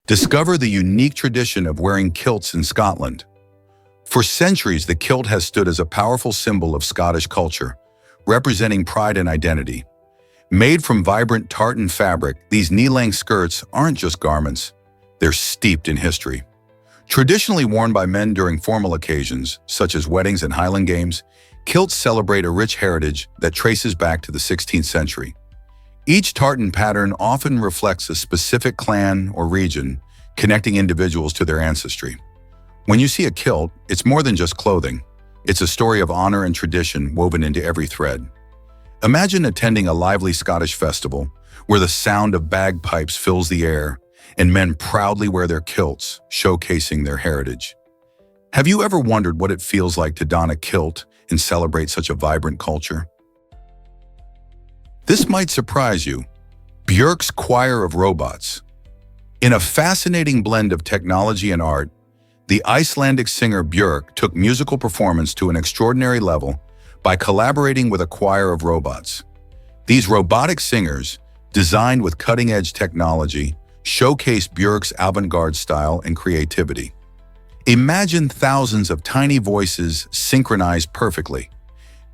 Discover the unique tradition of wearing kilts in Scotland. For centuries, the kilt has stood as a powerful symbol of Scottish culture, representing pride and identity. Made from vibrant tartan fabric, these knee-length skirts aren't just garments, they're steeped in history. Traditionally worn by men during formal occasions, such as weddings and Highland Games, kilts celebrate a rich heritage that traces back to the 16th century. Each tartan pattern often reflects a specific clan or region, connecting individuals to their ancestry. When you see a kilt, it's more than just clothing. It's a story of honor and tradition woven into every thread. Imagine attending a lively Scottish festival where the sound of bagpipes fills the air and men proudly wear their kilts, showcasing their heritage. Have you ever wondered what it feels like to don a kilt and celebrate such a vibrant culture? This might surprise you. Björk's choir of robots. In a fascinating blend of technology and art, the Icelandic singer Björk took musical performance to an extraordinary level by collaborating with a choir of robots. These robotic singers, designed with cutting-edge technology, showcase Björk's avant-garde style and creativity. Imagine thousands of tiny voices synchronized perfectly,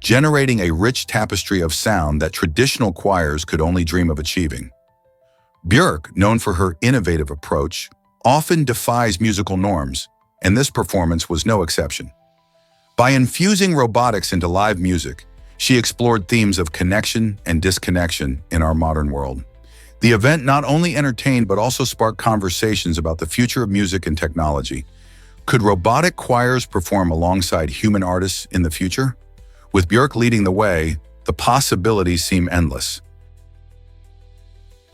generating a rich tapestry of sound that traditional choirs could only dream of achieving. Björk, known for her innovative approach, often defies musical norms, and this performance was no exception. By infusing robotics into live music, she explored themes of connection and disconnection in our modern world. The event not only entertained but also sparked conversations about the future of music and technology. Could robotic choirs perform alongside human artists in the future? With Björk leading the way, the possibilities seem endless.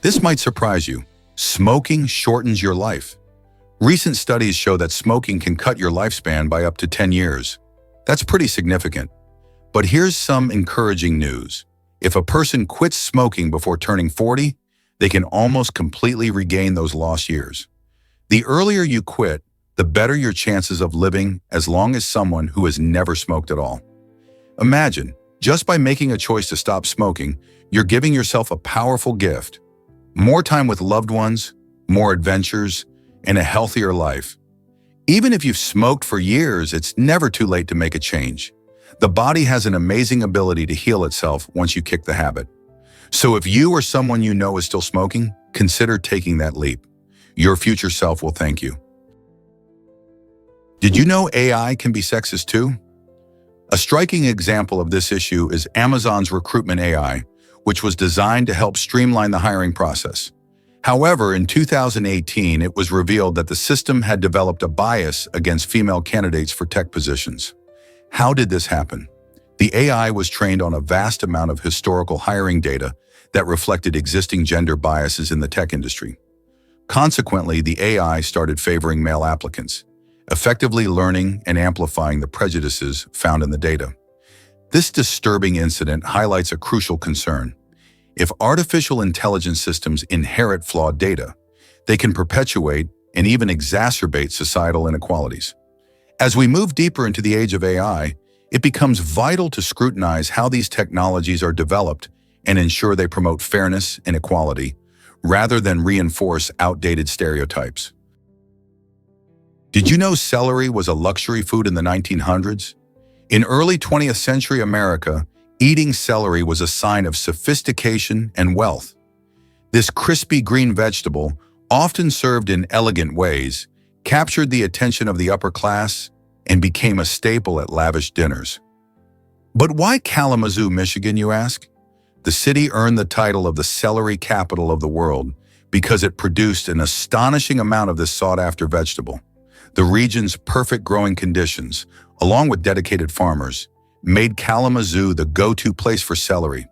This might surprise you. Smoking shortens your life. Recent studies show that smoking can cut your lifespan by up to 10 years. That's pretty significant. But here's some encouraging news. If a person quits smoking before turning 40, they can almost completely regain those lost years. The earlier you quit, the better your chances of living as long as someone who has never smoked at all. Imagine, just by making a choice to stop smoking, you're giving yourself a powerful gift. More time with loved ones, more adventures, and a healthier life. Even if you've smoked for years, it's never too late to make a change. The body has an amazing ability to heal itself once you kick the habit. So if you or someone you know is still smoking, consider taking that leap. Your future self will thank you. Did you know AI can be sexist too? A striking example of this issue is Amazon's recruitment AI, which was designed to help streamline the hiring process. However, in 2018, it was revealed that the system had developed a bias against female candidates for tech positions. How did this happen? The AI was trained on a vast amount of historical hiring data that reflected existing gender biases in the tech industry. Consequently, the AI started favoring male applicants, effectively learning and amplifying the prejudices found in the data. This disturbing incident highlights a crucial concern. If artificial intelligence systems inherit flawed data, they can perpetuate and even exacerbate societal inequalities. As we move deeper into the age of AI, it becomes vital to scrutinize how these technologies are developed and ensure they promote fairness and equality, rather than reinforce outdated stereotypes. Did you know celery was a luxury food in the 1900s? In early 20th century America, eating celery was a sign of sophistication and wealth. This crispy green vegetable, often served in elegant ways, captured the attention of the upper class and became a staple at lavish dinners. But why Kalamazoo, Michigan, you ask? The city earned the title of the celery capital of the world because it produced an astonishing amount of this sought-after vegetable. The region's perfect growing conditions, along with dedicated farmers, made Kalamazoo the go-to place for celery.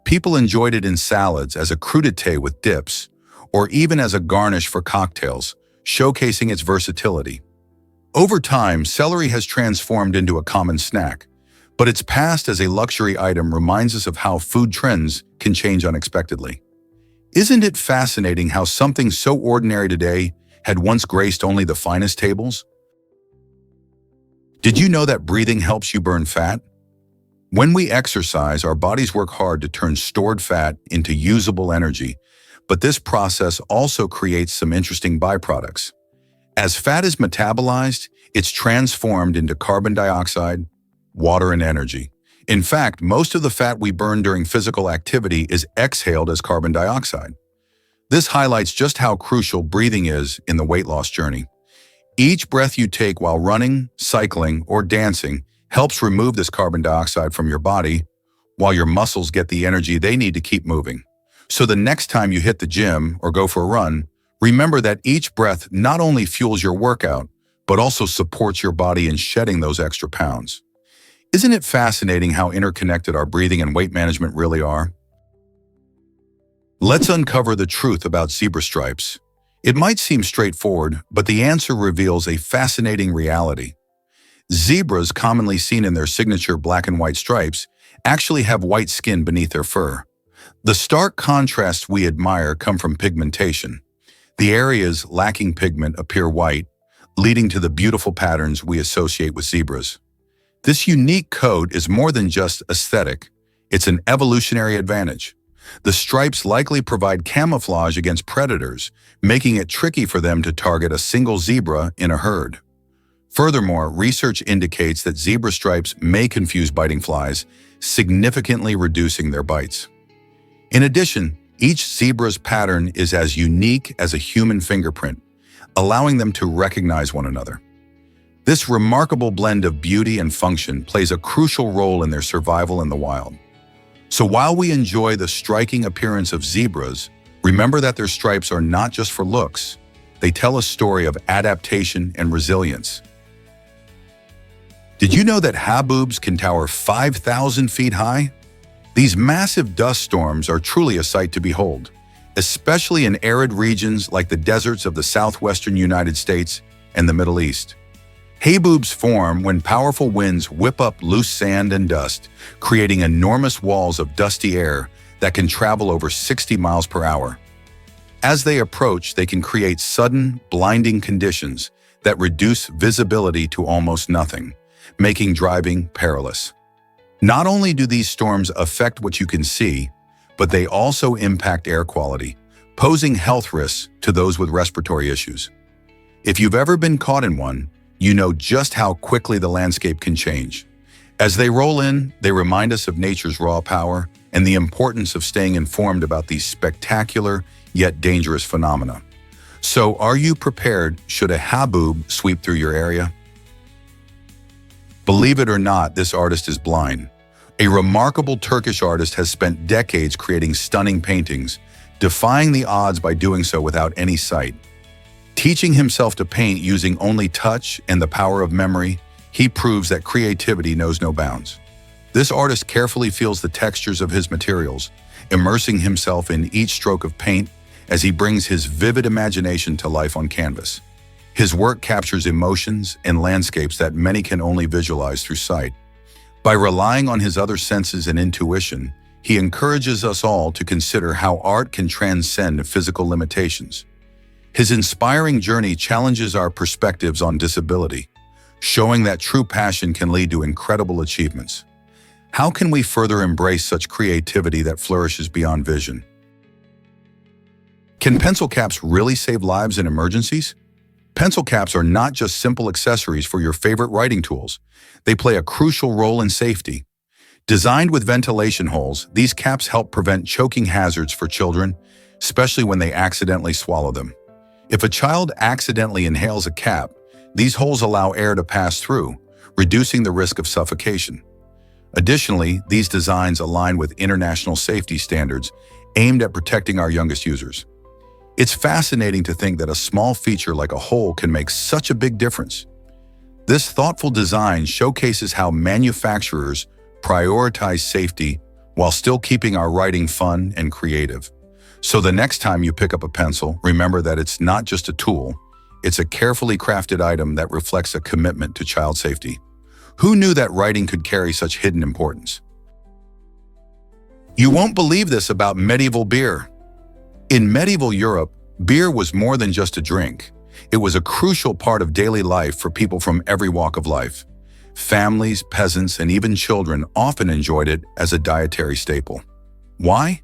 People enjoyed it in salads as a crudité with dips, or even as a garnish for cocktails, showcasing its versatility. Over time, celery has transformed into a common snack, but its past as a luxury item reminds us of how food trends can change unexpectedly. Isn't it fascinating how something so ordinary today had once graced only the finest tables? Did you know that breathing helps you burn fat? When we exercise, our bodies work hard to turn stored fat into usable energy but this process also creates some interesting byproducts. As fat is metabolized, it's transformed into carbon dioxide, water, and energy. In fact, most of the fat we burn during physical activity is exhaled as carbon dioxide. This highlights just how crucial breathing is in the weight loss journey. Each breath you take while running, cycling, or dancing helps remove this carbon dioxide from your body, while your muscles get the energy they need to keep moving. So the next time you hit the gym or go for a run, remember that each breath not only fuels your workout, but also supports your body in shedding those extra pounds. Isn't it fascinating how interconnected our breathing and weight management really are? Let's uncover the truth about zebra stripes. It might seem straightforward, but the answer reveals a fascinating reality. Zebras, commonly seen in their signature black and white stripes, actually have white skin beneath their fur. The stark contrasts we admire come from pigmentation. The areas lacking pigment appear white, leading to the beautiful patterns we associate with zebras. This unique coat is more than just aesthetic, it's an evolutionary advantage. The stripes likely provide camouflage against predators, making it tricky for them to target a single zebra in a herd. Furthermore, research indicates that zebra stripes may confuse biting flies, significantly reducing their bites. In addition, each zebra's pattern is as unique as a human fingerprint, allowing them to recognize one another. This remarkable blend of beauty and function plays a crucial role in their survival in the wild. So while we enjoy the striking appearance of zebras, remember that their stripes are not just for looks. They tell a story of adaptation and resilience. Did you know that haboobs can tower 5,000 feet high? These massive dust storms are truly a sight to behold, especially in arid regions like the deserts of the southwestern United States and the Middle East. Haboobs form when powerful winds whip up loose sand and dust, creating enormous walls of dusty air that can travel over 60 miles per hour. As they approach, they can create sudden, blinding conditions that reduce visibility to almost nothing, making driving perilous. Not only do these storms affect what you can see, but they also impact air quality, posing health risks to those with respiratory issues. If you've ever been caught in one, you know just how quickly the landscape can change. As they roll in, they remind us of nature's raw power and the importance of staying informed about these spectacular yet dangerous phenomena. So, are you prepared should a haboob sweep through your area? Believe it or not, this artist is blind. A remarkable Turkish artist has spent decades creating stunning paintings, defying the odds by doing so without any sight. Teaching himself to paint using only touch and the power of memory, he proves that creativity knows no bounds. This artist carefully feels the textures of his materials, immersing himself in each stroke of paint as he brings his vivid imagination to life on canvas. His work captures emotions and landscapes that many can only visualize through sight. By relying on his other senses and intuition, he encourages us all to consider how art can transcend physical limitations. His inspiring journey challenges our perspectives on disability, showing that true passion can lead to incredible achievements. How can we further embrace such creativity that flourishes beyond vision? Can pencil caps really save lives in emergencies? Pencil caps are not just simple accessories for your favorite writing tools. They play a crucial role in safety. Designed with ventilation holes, these caps help prevent choking hazards for children, especially when they accidentally swallow them. If a child accidentally inhales a cap, these holes allow air to pass through, reducing the risk of suffocation. Additionally, these designs align with international safety standards aimed at protecting our youngest users. It's fascinating to think that a small feature like a hole can make such a big difference. This thoughtful design showcases how manufacturers prioritize safety while still keeping our writing fun and creative. So the next time you pick up a pencil, remember that it's not just a tool, it's a carefully crafted item that reflects a commitment to child safety. Who knew that writing could carry such hidden importance? You won't believe this about medieval beer. In medieval Europe, beer was more than just a drink. It was a crucial part of daily life for people from every walk of life. Families, peasants, and even children often enjoyed it as a dietary staple. Why?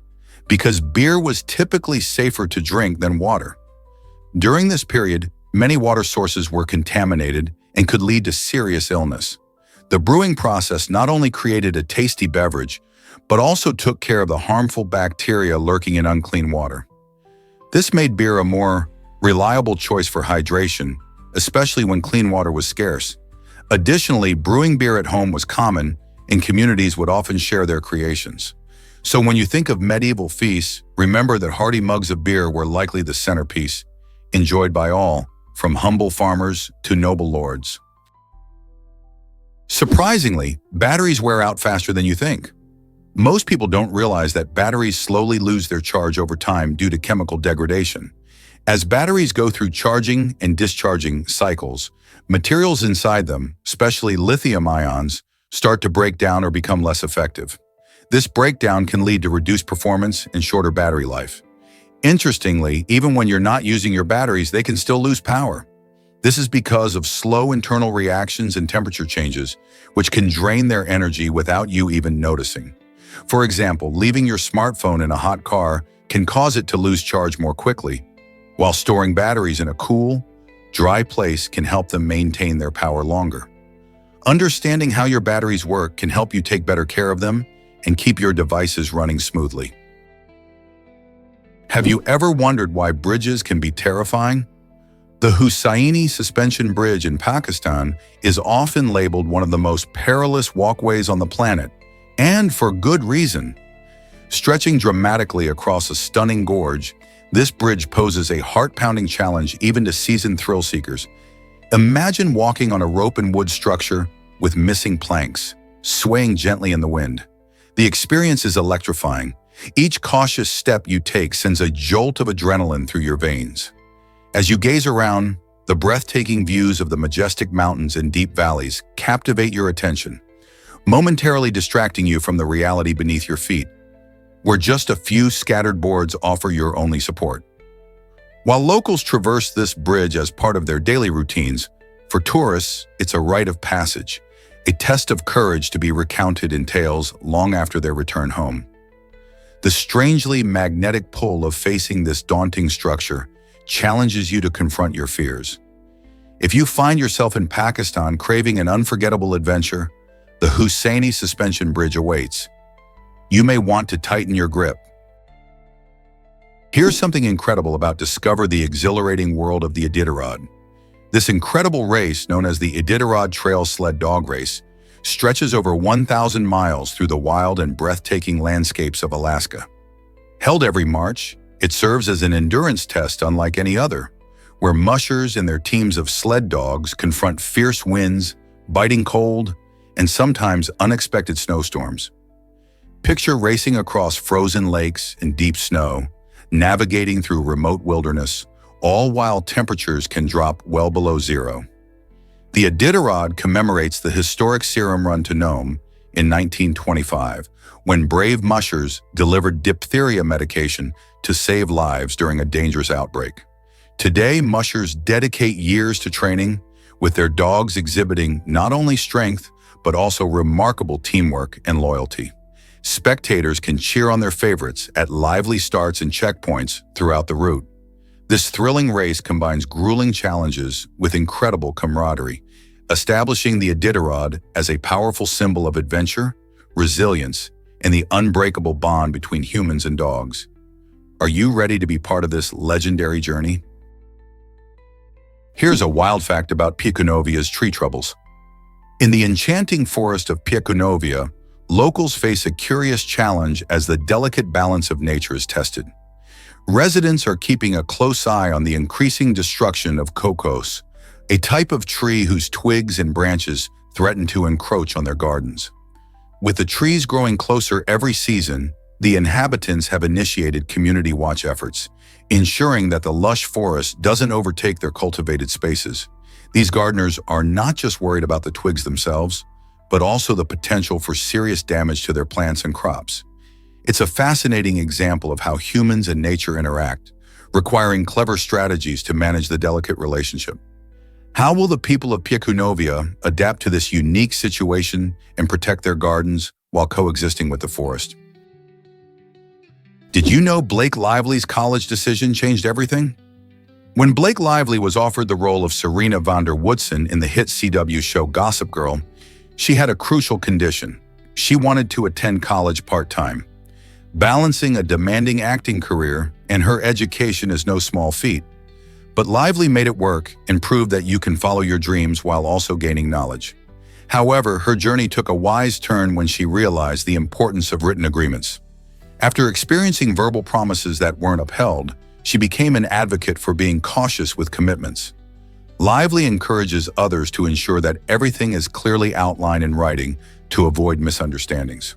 because beer was typically safer to drink than water. During this period, many water sources were contaminated and could lead to serious illness. The brewing process not only created a tasty beverage, but also took care of the harmful bacteria lurking in unclean water. This made beer a more reliable choice for hydration, especially when clean water was scarce. Additionally, brewing beer at home was common, and communities would often share their creations. So when you think of medieval feasts, remember that hearty mugs of beer were likely the centerpiece, enjoyed by all, from humble farmers to noble lords. Surprisingly, batteries wear out faster than you think. Most people don't realize that batteries slowly lose their charge over time due to chemical degradation. As batteries go through charging and discharging cycles, materials inside them, especially lithium ions, start to break down or become less effective. This breakdown can lead to reduced performance and shorter battery life. Interestingly, even when you're not using your batteries, they can still lose power. This is because of slow internal reactions and temperature changes, which can drain their energy without you even noticing. For example, leaving your smartphone in a hot car can cause it to lose charge more quickly, while storing batteries in a cool, dry place can help them maintain their power longer. Understanding how your batteries work can help you take better care of them and keep your devices running smoothly. Have you ever wondered why bridges can be terrifying? The Husseini suspension bridge in Pakistan is often labeled one of the most perilous walkways on the planet, and for good reason. Stretching dramatically across a stunning gorge, this bridge poses a heart-pounding challenge even to seasoned thrill seekers. Imagine walking on a rope and wood structure with missing planks, swaying gently in the wind. The experience is electrifying. Each cautious step you take sends a jolt of adrenaline through your veins. As you gaze around, the breathtaking views of the majestic mountains and deep valleys captivate your attention, momentarily distracting you from the reality beneath your feet, where just a few scattered boards offer your only support. While locals traverse this bridge as part of their daily routines, for tourists, it's a rite of passage, a test of courage to be recounted in tales long after their return home. The strangely magnetic pull of facing this daunting structure challenges you to confront your fears. If you find yourself in Pakistan craving an unforgettable adventure, the Husseini suspension bridge awaits. You may want to tighten your grip. Here's something incredible about discover the exhilarating world of the Iditarod. This incredible race, known as the Iditarod Trail Sled Dog Race, stretches over 1,000 miles through the wild and breathtaking landscapes of Alaska. Held every March, it serves as an endurance test unlike any other, where mushers and their teams of sled dogs confront fierce winds, biting cold, and sometimes unexpected snowstorms. Picture racing across frozen lakes and deep snow, navigating through remote wilderness, all while temperatures can drop well below zero. The Iditarod commemorates the historic serum run to Nome in 1925, when brave mushers delivered diphtheria medication to save lives during a dangerous outbreak. Today, mushers dedicate years to training, with their dogs exhibiting not only strength, but also remarkable teamwork and loyalty. Spectators can cheer on their favorites at lively starts and checkpoints throughout the route. This thrilling race combines grueling challenges with incredible camaraderie, establishing the Iditarod as a powerful symbol of adventure, resilience, and the unbreakable bond between humans and dogs. Are you ready to be part of this legendary journey? Here's a wild fact about Piacunovia's tree troubles. In the enchanting forest of Piacunovia, locals face a curious challenge as the delicate balance of nature is tested. Residents are keeping a close eye on the increasing destruction of cocos, a type of tree whose twigs and branches threaten to encroach on their gardens. With the trees growing closer every season, the inhabitants have initiated community watch efforts, ensuring that the lush forest doesn't overtake their cultivated spaces. These gardeners are not just worried about the twigs themselves, but also the potential for serious damage to their plants and crops. It's a fascinating example of how humans and nature interact, requiring clever strategies to manage the delicate relationship. How will the people of Piacunovia adapt to this unique situation and protect their gardens while coexisting with the forest? Did you know Blake Lively's college decision changed everything? When Blake Lively was offered the role of Serena van der Woodsen in the hit CW show Gossip Girl, she had a crucial condition. She wanted to attend college part-time. Balancing a demanding acting career and her education is no small feat. But Lively made it work and proved that you can follow your dreams while also gaining knowledge. However, her journey took a wise turn when she realized the importance of written agreements. After experiencing verbal promises that weren't upheld, she became an advocate for being cautious with commitments. Lively encourages others to ensure that everything is clearly outlined in writing to avoid misunderstandings.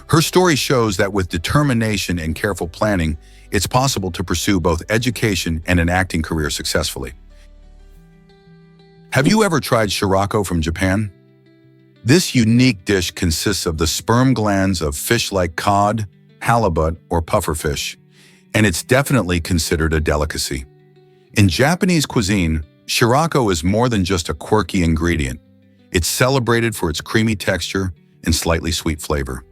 Her story shows that with determination and careful planning, it's possible to pursue both education and an acting career successfully. Have you ever tried Shirako from Japan? This unique dish consists of the sperm glands of fish like cod, halibut, or pufferfish, and it's definitely considered a delicacy. In Japanese cuisine, Shirako is more than just a quirky ingredient. It's celebrated for its creamy texture and slightly sweet flavor.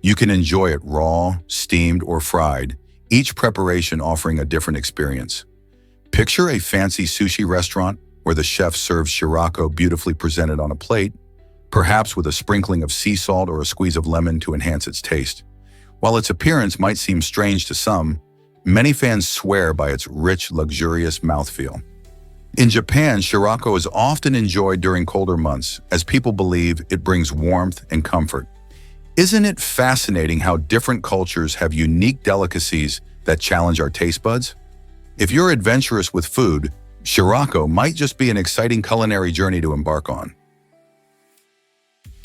You can enjoy it raw, steamed, or fried, each preparation offering a different experience. Picture a fancy sushi restaurant where the chef serves Shirako beautifully presented on a plate, perhaps with a sprinkling of sea salt or a squeeze of lemon to enhance its taste. While its appearance might seem strange to some, many fans swear by its rich, luxurious mouthfeel. In Japan, Shirako is often enjoyed during colder months, as people believe it brings warmth and comfort. Isn't it fascinating how different cultures have unique delicacies that challenge our taste buds? If you're adventurous with food, Shirako might just be an exciting culinary journey to embark on.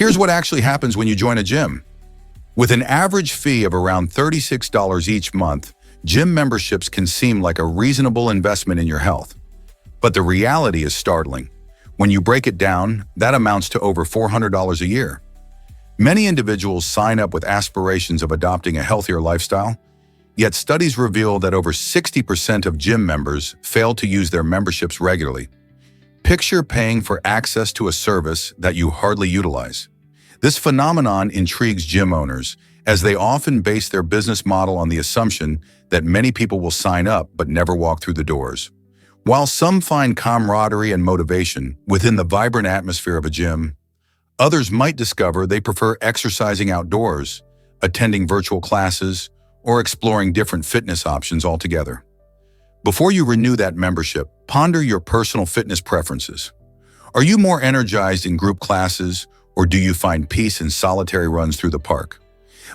Here's what actually happens when you join a gym. With an average fee of around $36 each month, gym memberships can seem like a reasonable investment in your health. But the reality is startling. When you break it down, that amounts to over $400 a year. Many individuals sign up with aspirations of adopting a healthier lifestyle, yet studies reveal that over 60% of gym members fail to use their memberships regularly. Picture paying for access to a service that you hardly utilize. This phenomenon intrigues gym owners, as they often base their business model on the assumption that many people will sign up but never walk through the doors. While some find camaraderie and motivation within the vibrant atmosphere of a gym, others might discover they prefer exercising outdoors, attending virtual classes, or exploring different fitness options altogether. Before you renew that membership, ponder your personal fitness preferences. Are you more energized in group classes, or do you find peace in solitary runs through the park?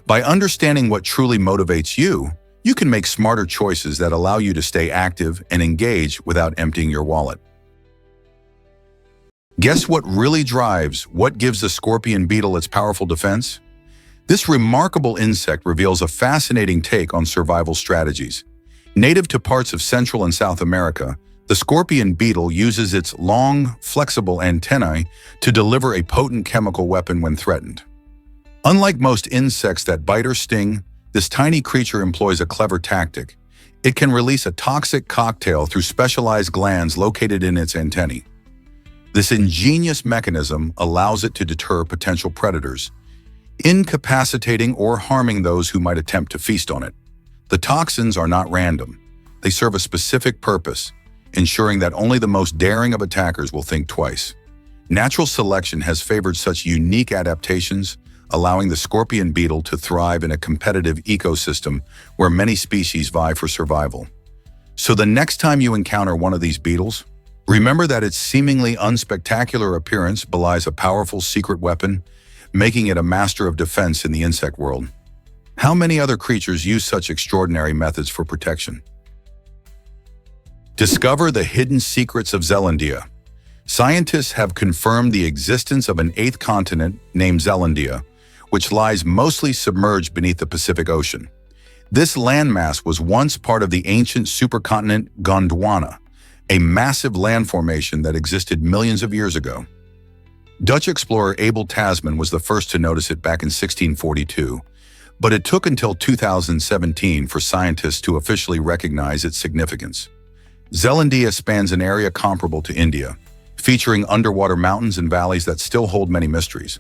By understanding what truly motivates you, you can make smarter choices that allow you to stay active and engaged without emptying your wallet. Guess what really drives what gives the scorpion beetle its powerful defense? This remarkable insect reveals a fascinating take on survival strategies. Native to parts of Central and South America, the scorpion beetle uses its long, flexible antennae to deliver a potent chemical weapon when threatened. Unlike most insects that bite or sting, this tiny creature employs a clever tactic. It can release a toxic cocktail through specialized glands located in its antennae. This ingenious mechanism allows it to deter potential predators, incapacitating or harming those who might attempt to feast on it. The toxins are not random. They serve a specific purpose, ensuring that only the most daring of attackers will think twice. Natural selection has favored such unique adaptations, allowing the scorpion beetle to thrive in a competitive ecosystem where many species vie for survival. So the next time you encounter one of these beetles, remember that its seemingly unspectacular appearance belies a powerful secret weapon, making it a master of defense in the insect world. How many other creatures use such extraordinary methods for protection? Discover the hidden secrets of Zelandia. Scientists have confirmed the existence of an eighth continent named Zelandia, which lies mostly submerged beneath the Pacific Ocean. This landmass was once part of the ancient supercontinent Gondwana, a massive land formation that existed millions of years ago. Dutch explorer Abel Tasman was the first to notice it back in 1642, but it took until 2017 for scientists to officially recognize its significance. Zelandia spans an area comparable to India, featuring underwater mountains and valleys that still hold many mysteries.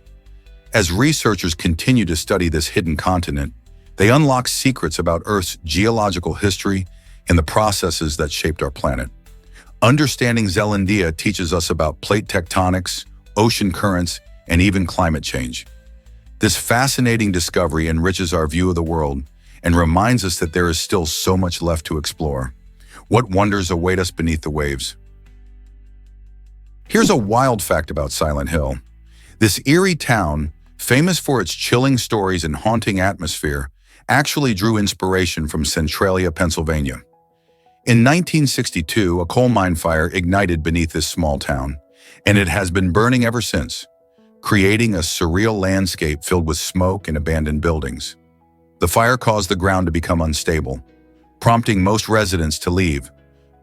As researchers continue to study this hidden continent, They unlock secrets about Earth's geological history and the processes that shaped our planet. Understanding Zelandia teaches us about plate tectonics, ocean currents, and even climate change. This fascinating discovery enriches our view of the world and reminds us that there is still so much left to explore. What wonders await us beneath the waves? Here's a wild fact about Silent Hill. This eerie town, famous for its chilling stories and haunting atmosphere, actually drew inspiration from Centralia, Pennsylvania. In 1962, a coal mine fire ignited beneath this small town, and it has been burning ever since, creating a surreal landscape filled with smoke and abandoned buildings. The fire caused the ground to become unstable, prompting most residents to leave,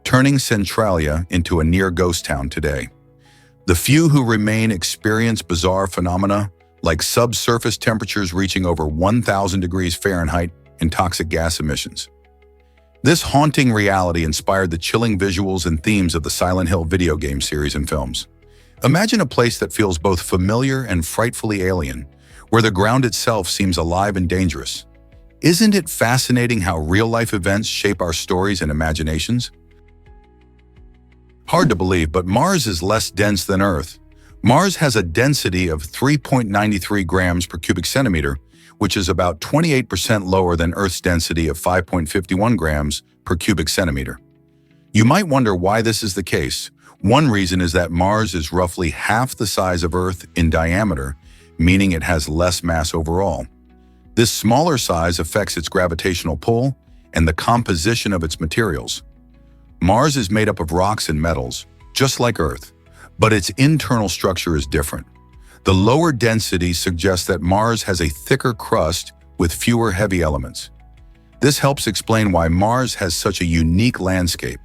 turning Centralia into a near ghost town today. The few who remain experience bizarre phenomena like subsurface temperatures reaching over 1,000 degrees Fahrenheit and toxic gas emissions. This haunting reality inspired the chilling visuals and themes of the Silent Hill video game series and films. Imagine a place that feels both familiar and frightfully alien, where the ground itself seems alive and dangerous. Isn't it fascinating how real-life events shape our stories and imaginations? Hard to believe, but Mars is less dense than Earth. Mars has a density of 3.93 grams per cubic centimeter, which is about 28% lower than Earth's density of 5.51 grams per cubic centimeter. You might wonder why this is the case. One reason is that Mars is roughly half the size of Earth in diameter, meaning it has less mass overall. This smaller size affects its gravitational pull and the composition of its materials. Mars is made up of rocks and metals, just like Earth, but its internal structure is different. The lower density suggests that Mars has a thicker crust with fewer heavy elements. This helps explain why Mars has such a unique landscape,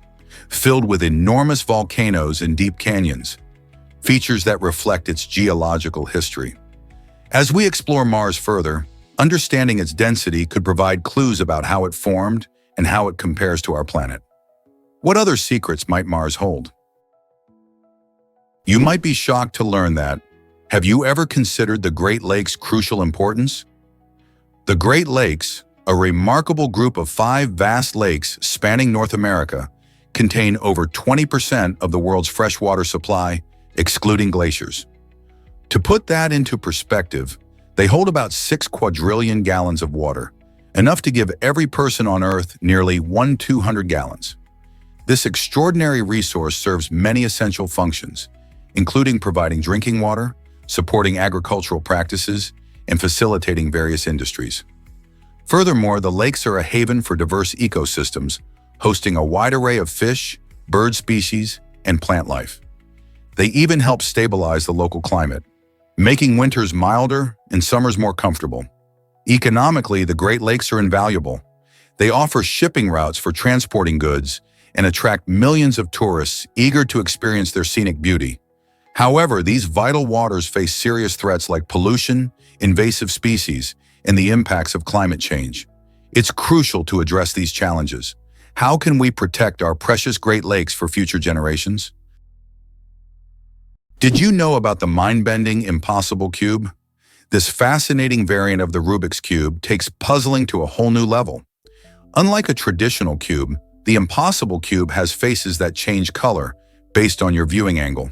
filled with enormous volcanoes and deep canyons, features that reflect its geological history. As we explore Mars further, understanding its density could provide clues about how it formed and how it compares to our planet. What other secrets might Mars hold? You might be shocked to learn that. Have you ever considered the Great Lakes' crucial importance? The Great Lakes, a remarkable group of 5 vast lakes spanning North America, contain over 20% of the world's freshwater supply, excluding glaciers. To put that into perspective, they hold about 6 quadrillion gallons of water, enough to give every person on Earth nearly 1/200 gallons. This extraordinary resource serves many essential functions, including providing drinking water, supporting agricultural practices, and facilitating various industries. Furthermore, the lakes are a haven for diverse ecosystems, hosting a wide array of fish, bird species, and plant life. They even help stabilize the local climate, making winters milder and summers more comfortable. Economically, the Great Lakes are invaluable. They offer shipping routes for transporting goods and attract millions of tourists eager to experience their scenic beauty. However, these vital waters face serious threats like pollution, invasive species, and the impacts of climate change. It's crucial to address these challenges. How can we protect our precious Great Lakes for future generations? Did you know about the mind-bending impossible cube? This fascinating variant of the Rubik's Cube takes puzzling to a whole new level. Unlike a traditional cube, the impossible cube has faces that change color based on your viewing angle.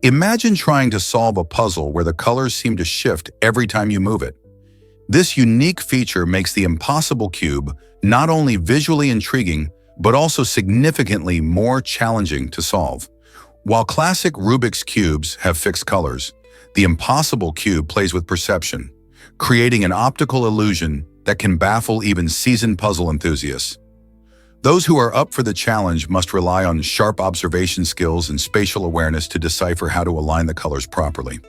Imagine trying to solve a puzzle where the colors seem to shift every time you move it. This unique feature makes the impossible cube not only visually intriguing, but also significantly more challenging to solve. While classic Rubik's Cubes have fixed colors, the impossible cube plays with perception, creating an optical illusion that can baffle even seasoned puzzle enthusiasts. Those who are up for the challenge must rely on sharp observation skills and spatial awareness to decipher how to align the colors properly.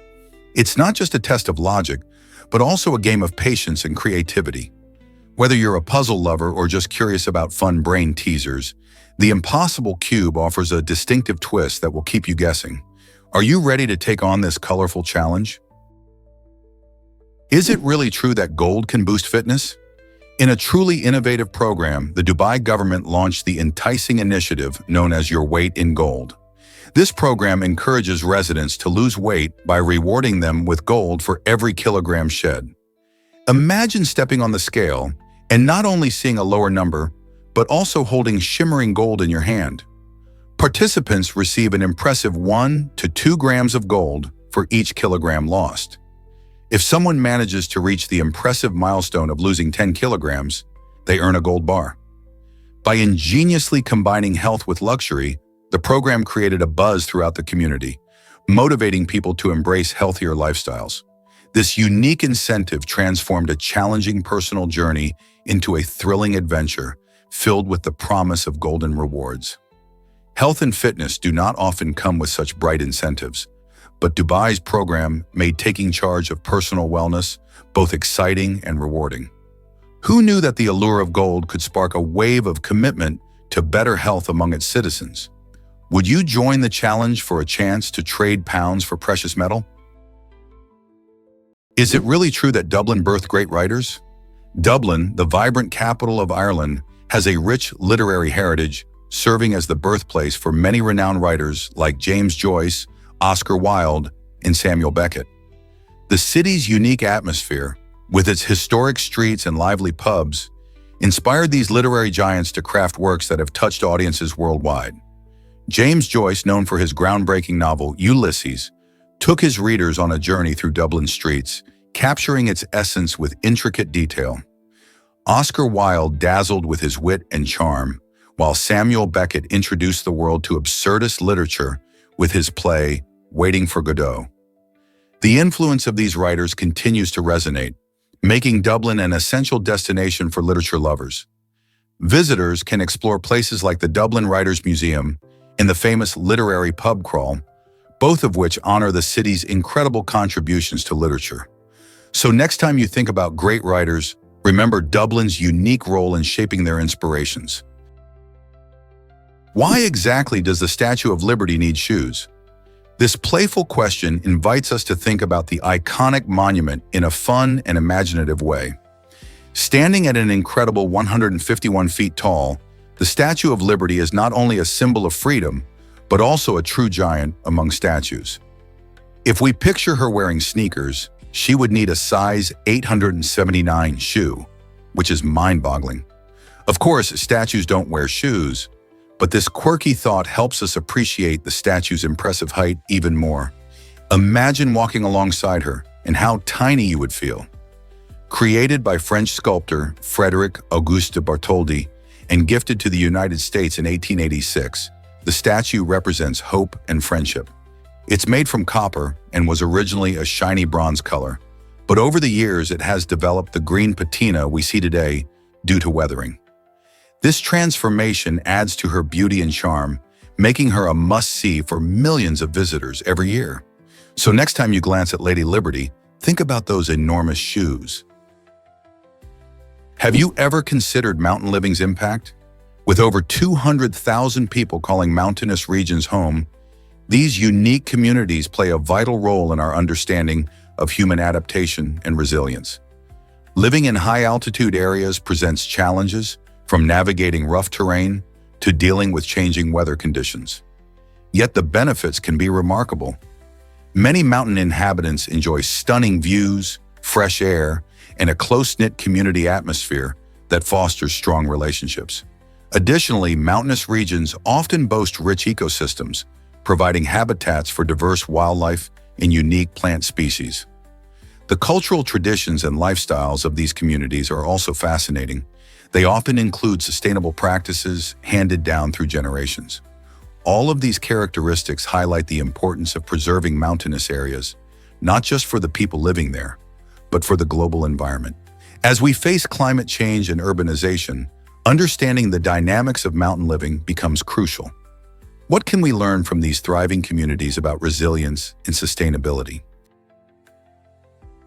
It's not just a test of logic, but also a game of patience and creativity. Whether you're a puzzle lover or just curious about fun brain teasers, the impossible cube offers a distinctive twist that will keep you guessing. Are you ready to take on this colorful challenge? Is it really true that gold can boost fitness? In a truly innovative program, the Dubai government launched the enticing initiative known as Your Weight in Gold. This program encourages residents to lose weight by rewarding them with gold for every kilogram shed. Imagine stepping on the scale And not only seeing a lower number, but also holding shimmering gold in your hand. Participants receive an impressive 1 to 2 grams of gold for each kilogram lost. If someone manages to reach the impressive milestone of losing 10 kilograms, they earn a gold bar. By ingeniously combining health with luxury, the program created a buzz throughout the community, motivating people to embrace healthier lifestyles. This unique incentive transformed a challenging personal journey into a thrilling adventure filled with the promise of golden rewards. Health and fitness do not often come with such bright incentives, but Dubai's program made taking charge of personal wellness both exciting and rewarding. Who knew that the allure of gold could spark a wave of commitment to better health among its citizens? Would you join the challenge for a chance to trade pounds for precious metal? Is it really true that Dublin birthed great writers? Dublin, the vibrant capital of Ireland, has a rich literary heritage, serving as the birthplace for many renowned writers like James Joyce, Oscar Wilde, and Samuel Beckett. The city's unique atmosphere, with its historic streets and lively pubs, inspired these literary giants to craft works that have touched audiences worldwide. James Joyce, known for his groundbreaking novel Ulysses, took his readers on a journey through Dublin's streets, capturing its essence with intricate detail. Oscar Wilde dazzled with his wit and charm, while Samuel Beckett introduced the world to absurdist literature with his play Waiting for Godot. The influence of these writers continues to resonate, making Dublin an essential destination for literature lovers. Visitors can explore places like the Dublin Writers' Museum and the famous literary pub crawl, both of which honor the city's incredible contributions to literature. So next time you think about great writers, remember Dublin's unique role in shaping their inspirations. Why exactly does the Statue of Liberty need shoes? This playful question invites us to think about the iconic monument in a fun and imaginative way. Standing at an incredible 151 feet tall, the Statue of Liberty is not only a symbol of freedom, but also a true giant among statues. If we picture her wearing sneakers, she would need a size 879 shoe, which is mind-boggling. Of course, statues don't wear shoes, but this quirky thought helps us appreciate the statue's impressive height even more. Imagine walking alongside her and how tiny you would feel. Created by French sculptor Frédéric Auguste Bartholdi and gifted to the United States in 1886, the statue represents hope and friendship. It's made from copper and was originally a shiny bronze color, but over the years it has developed the green patina we see today due to weathering. This transformation adds to her beauty and charm, making her a must-see for millions of visitors every year. So next time you glance at Lady Liberty, think about those enormous shoes. Have you ever considered mountain living's impact? With over 200,000 people calling mountainous regions home, these unique communities play a vital role in our understanding of human adaptation and resilience. Living in high-altitude areas presents challenges, from navigating rough terrain to dealing with changing weather conditions. Yet the benefits can be remarkable. Many mountain inhabitants enjoy stunning views, fresh air, and a close-knit community atmosphere that fosters strong relationships. Additionally, mountainous regions often boast rich ecosystems, providing habitats for diverse wildlife and unique plant species. The cultural traditions and lifestyles of these communities are also fascinating. They often include sustainable practices handed down through generations. All of these characteristics highlight the importance of preserving mountainous areas, not just for the people living there, but for the global environment. As we face climate change and urbanization, understanding the dynamics of mountain living becomes crucial. What can we learn from these thriving communities about resilience and sustainability?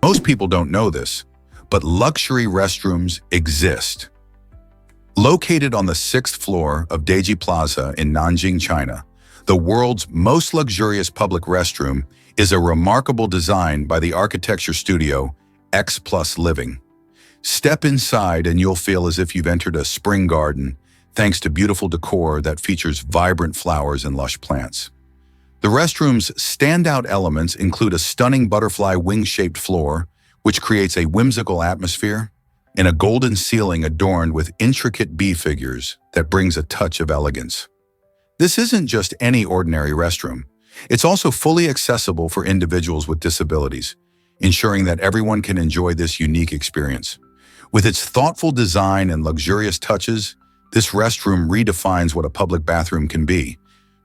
Most people don't know this, but luxury restrooms exist. Located on the 6th floor of Deji Plaza in Nanjing, China, the world's most luxurious public restroom is a remarkable design by the architecture studio X Plus Living. Step inside and you'll feel as if you've entered a spring garden, thanks to beautiful decor that features vibrant flowers and lush plants. The restroom's standout elements include a stunning butterfly wing-shaped floor, which creates a whimsical atmosphere, and a golden ceiling adorned with intricate bee figures that brings a touch of elegance. This isn't just any ordinary restroom. It's also fully accessible for individuals with disabilities, ensuring that everyone can enjoy this unique experience. With its thoughtful design and luxurious touches, this restroom redefines what a public bathroom can be,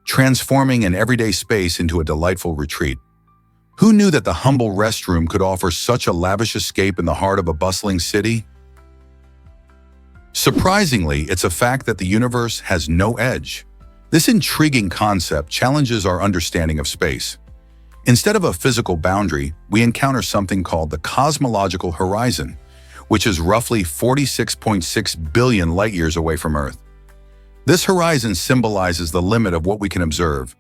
transforming an everyday space into a delightful retreat. Who knew that the humble restroom could offer such a lavish escape in the heart of a bustling city? Surprisingly, it's a fact that the universe has no edge. This intriguing concept challenges our understanding of space. Instead of a physical boundary, we encounter something called the cosmological horizon, which is roughly 46.6 billion light-years away from Earth. This horizon symbolizes the limit of what we can observe,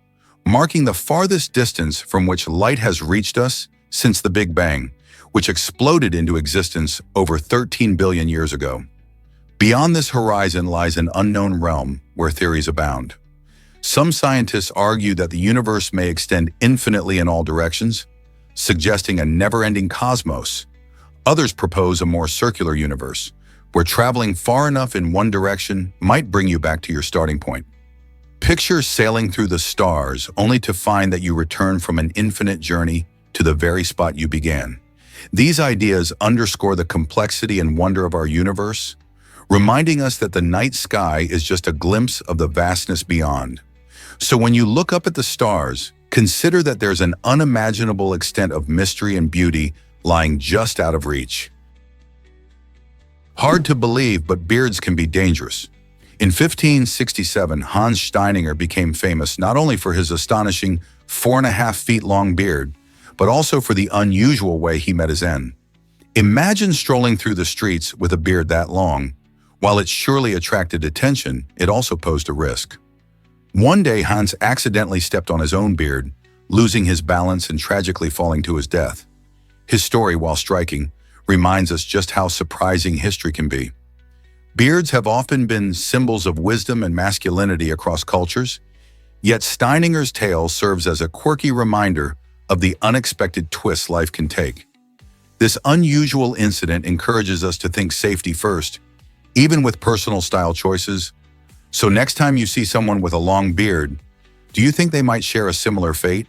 marking the farthest distance from which light has reached us since the Big Bang, which exploded into existence over 13 billion years ago. Beyond this horizon lies an unknown realm where theories abound. Some scientists argue that the universe may extend infinitely in all directions, suggesting a never-ending cosmos. Others propose a more circular universe, where traveling far enough in one direction might bring you back to your starting point. Picture sailing through the stars only to find that you return from an infinite journey to the very spot you began. These ideas underscore the complexity and wonder of our universe, reminding us that the night sky is just a glimpse of the vastness beyond. So when you look up at the stars, consider that there's an unimaginable extent of mystery and beauty lying just out of reach. Hard to believe, but beards can be dangerous. In 1567, Hans Steininger became famous not only for his astonishing 4.5 feet long beard, but also for the unusual way he met his end. Imagine strolling through the streets with a beard that long. While it surely attracted attention, it also posed a risk. One day, Hans accidentally stepped on his own beard, losing his balance and tragically falling to his death. His story, while striking, reminds us just how surprising history can be. Beards have often been symbols of wisdom and masculinity across cultures, yet Steininger's tale serves as a quirky reminder of the unexpected twists life can take. This unusual incident encourages us to think safety first, even with personal style choices. So next time you see someone with a long beard, do you think they might share a similar fate?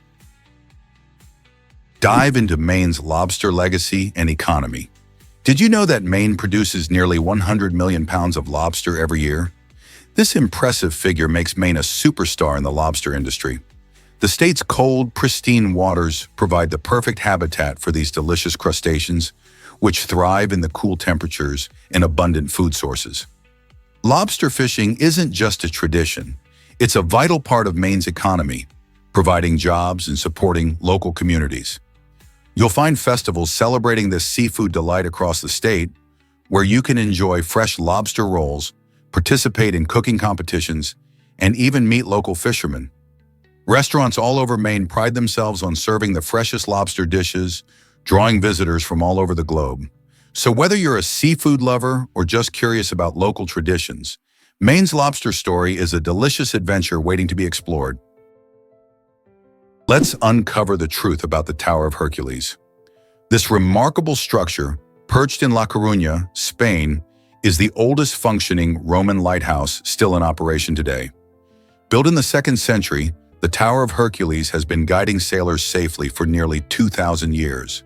Dive into Maine's lobster legacy and economy. Did you know that Maine produces nearly 100 million pounds of lobster every year? This impressive figure makes Maine a superstar in the lobster industry. The state's cold, pristine waters provide the perfect habitat for these delicious crustaceans, which thrive in the cool temperatures and abundant food sources. Lobster fishing isn't just a tradition. It's a vital part of Maine's economy, providing jobs and supporting local communities. You'll find festivals celebrating this seafood delight across the state, where you can enjoy fresh lobster rolls, participate in cooking competitions, and even meet local fishermen. Restaurants all over Maine pride themselves on serving the freshest lobster dishes, drawing visitors from all over the globe. So whether you're a seafood lover or just curious about local traditions, Maine's lobster story is a delicious adventure waiting to be explored. Let's uncover the truth about the Tower of Hercules. This remarkable structure, perched in La Coruña, Spain, is the oldest functioning Roman lighthouse still in operation today. Built in the 2nd century, the Tower of Hercules has been guiding sailors safely for nearly 2,000 years.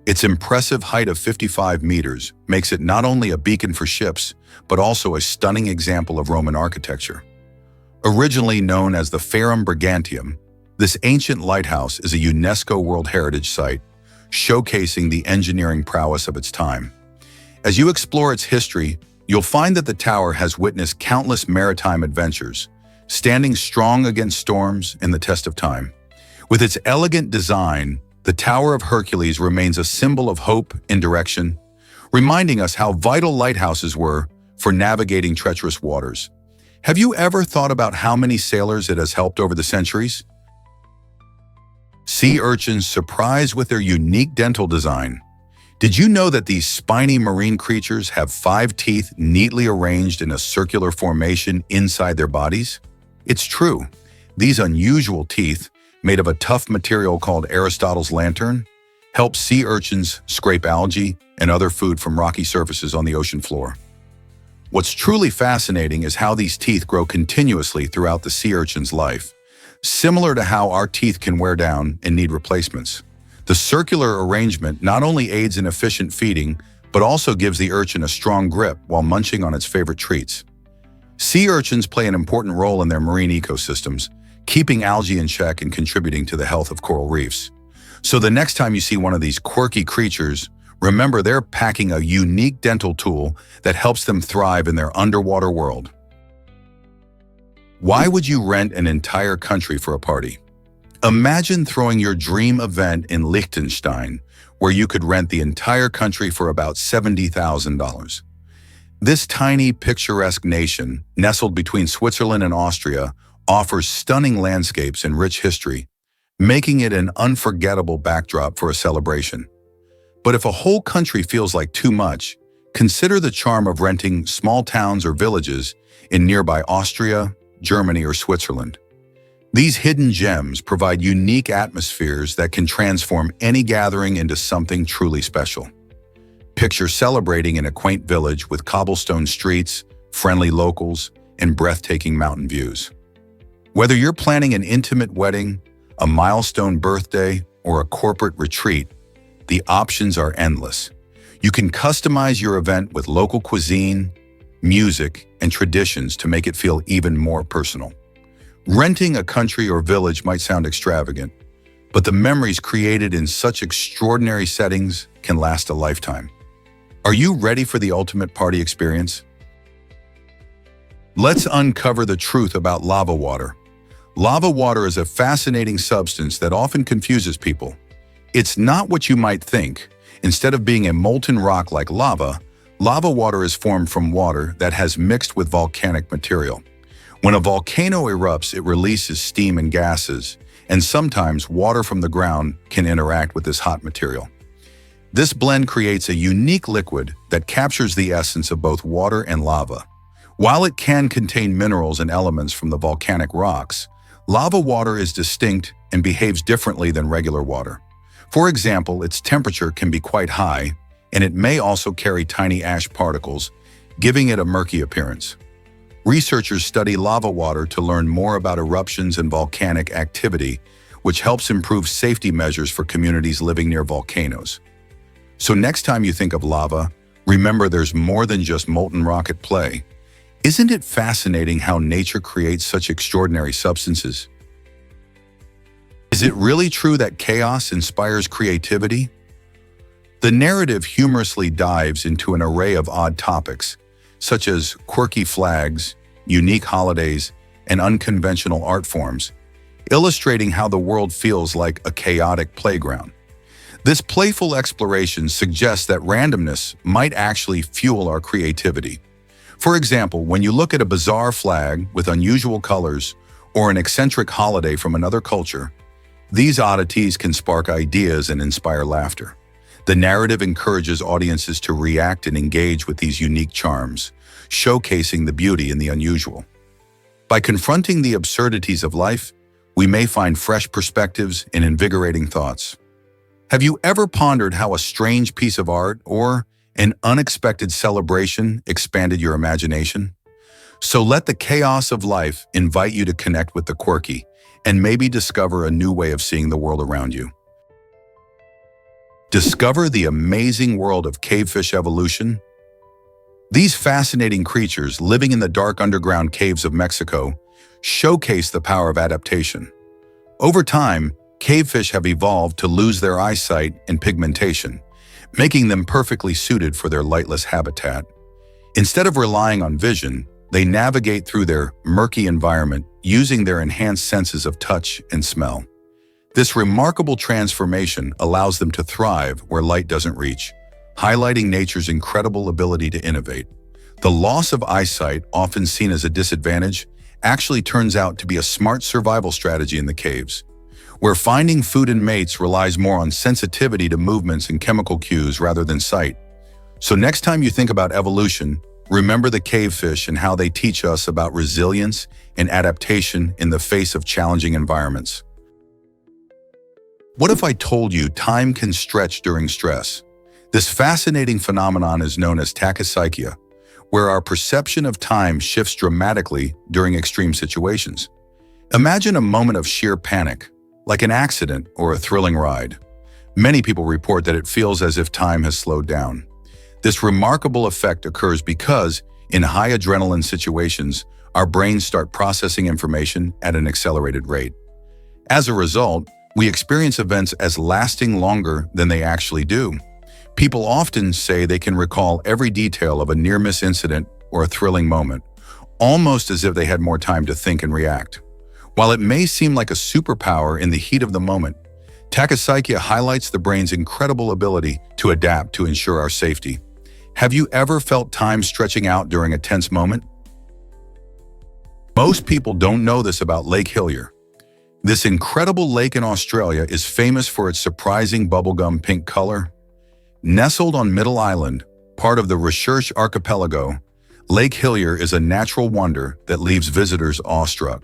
Its impressive height of 55 meters makes it not only a beacon for ships, but also a stunning example of Roman architecture. Originally known as the Forum Brigantium, this ancient lighthouse is a UNESCO World Heritage Site, showcasing the engineering prowess of its time. As you explore its history, you'll find that the tower has witnessed countless maritime adventures, standing strong against storms and the test of time. With its elegant design, the Tower of Hercules remains a symbol of hope and direction, reminding us how vital lighthouses were for navigating treacherous waters. Have you ever thought about how many sailors it has helped over the centuries? Sea urchins surprise with their unique dental design. Did you know that these spiny marine creatures have 5 teeth neatly arranged in a circular formation inside their bodies? It's true. These unusual teeth, made of a tough material called Aristotle's lantern, helps sea urchins scrape algae and other food from rocky surfaces on the ocean floor. What's truly fascinating is how these teeth grow continuously throughout the sea urchin's life, similar to how our teeth can wear down and need replacements. The circular arrangement not only aids in efficient feeding, but also gives the urchin a strong grip while munching on its favorite treats. Sea urchins play an important role in their marine ecosystems, keeping algae in check and contributing to the health of coral reefs. So the next time you see one of these quirky creatures, remember they're packing a unique dental tool that helps them thrive in their underwater world. Why would you rent an entire country for a party? Imagine throwing your dream event in Liechtenstein, where you could rent the entire country for about $70,000. This tiny, picturesque nation, nestled between Switzerland and Austria, offers stunning landscapes and rich history, making it an unforgettable backdrop for a celebration. But if a whole country feels like too much, consider the charm of renting small towns or villages in nearby Austria, Germany, or Switzerland. These hidden gems provide unique atmospheres that can transform any gathering into something truly special. Picture celebrating in a quaint village with cobblestone streets, friendly locals, and breathtaking mountain views. Whether you're planning an intimate wedding, a milestone birthday, or a corporate retreat, the options are endless. You can customize your event with local cuisine, music, and traditions to make it feel even more personal. Renting a country or village might sound extravagant, but the memories created in such extraordinary settings can last a lifetime. Are you ready for the ultimate party experience? Let's uncover the truth about lava water. Lava water is a fascinating substance that often confuses people. It's not what you might think. Instead of being a molten rock like lava, lava water is formed from water that has mixed with volcanic material. When a volcano erupts, it releases steam and gases, and sometimes water from the ground can interact with this hot material. This blend creates a unique liquid that captures the essence of both water and lava. While it can contain minerals and elements from the volcanic rocks, lava water is distinct and behaves differently than regular water. For example, its temperature can be quite high, and it may also carry tiny ash particles, giving it a murky appearance. Researchers study lava water to learn more about eruptions and volcanic activity, which helps improve safety measures for communities living near volcanoes. So next time you think of lava, remember there's more than just molten rock at play. Isn't it fascinating how nature creates such extraordinary substances? Is it really true that chaos inspires creativity? The narrative humorously dives into an array of odd topics, such as quirky flags, unique holidays, and unconventional art forms, illustrating how the world feels like a chaotic playground. This playful exploration suggests that randomness might actually fuel our creativity. For example, when you look at a bizarre flag with unusual colors or an eccentric holiday from another culture, these oddities can spark ideas and inspire laughter. The narrative encourages audiences to react and engage with these unique charms, showcasing the beauty in the unusual. By confronting the absurdities of life, we may find fresh perspectives and invigorating thoughts. Have you ever pondered how a strange piece of art or an unexpected celebration expanded your imagination? So let the chaos of life invite you to connect with the quirky and maybe discover a new way of seeing the world around you. Discover the amazing world of cavefish evolution. These fascinating creatures living in the dark underground caves of Mexico showcase the power of adaptation. Over time, cavefish have evolved to lose their eyesight and pigmentation, making them perfectly suited for their lightless habitat. Instead of relying on vision, they navigate through their murky environment using their enhanced senses of touch and smell. This remarkable transformation allows them to thrive where light doesn't reach, highlighting nature's incredible ability to innovate. The loss of eyesight, often seen as a disadvantage, actually turns out to be a smart survival strategy in the caves, where finding food and mates relies more on sensitivity to movements and chemical cues rather than sight. So next time you think about evolution, remember the cavefish and how they teach us about resilience and adaptation in the face of challenging environments. What if I told you time can stretch during stress? This fascinating phenomenon is known as tachypsychia, where our perception of time shifts dramatically during extreme situations. Imagine a moment of sheer panic, like an accident or a thrilling ride. Many people report that it feels as if time has slowed down. This remarkable effect occurs because, in high adrenaline situations, our brains start processing information at an accelerated rate. As a result, we experience events as lasting longer than they actually do. People often say they can recall every detail of a near-miss incident or a thrilling moment, almost as if they had more time to think and react. While it may seem like a superpower in the heat of the moment, tachypsychia highlights the brain's incredible ability to adapt to ensure our safety. Have you ever felt time stretching out during a tense moment? Most people don't know this about Lake Hillier. This incredible lake in Australia is famous for its surprising bubblegum pink color. Nestled on Middle Island, part of the Research Archipelago, Lake Hillier is a natural wonder that leaves visitors awestruck.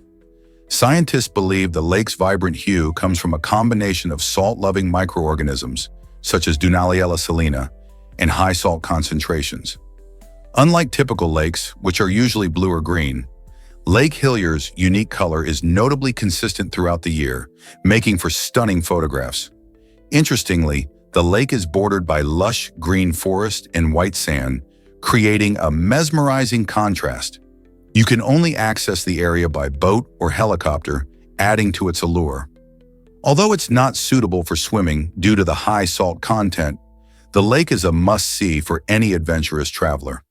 Scientists believe the lake's vibrant hue comes from a combination of salt-loving microorganisms, such as Dunaliella salina, and high salt concentrations. Unlike typical lakes, which are usually blue or green, Lake Hillier's unique color is notably consistent throughout the year, making for stunning photographs. Interestingly, the lake is bordered by lush green forest and white sand, creating a mesmerizing contrast. You can only access the area by boat or helicopter, adding to its allure. Although it's not suitable for swimming due to the high salt content, the lake is a must-see for any adventurous traveler.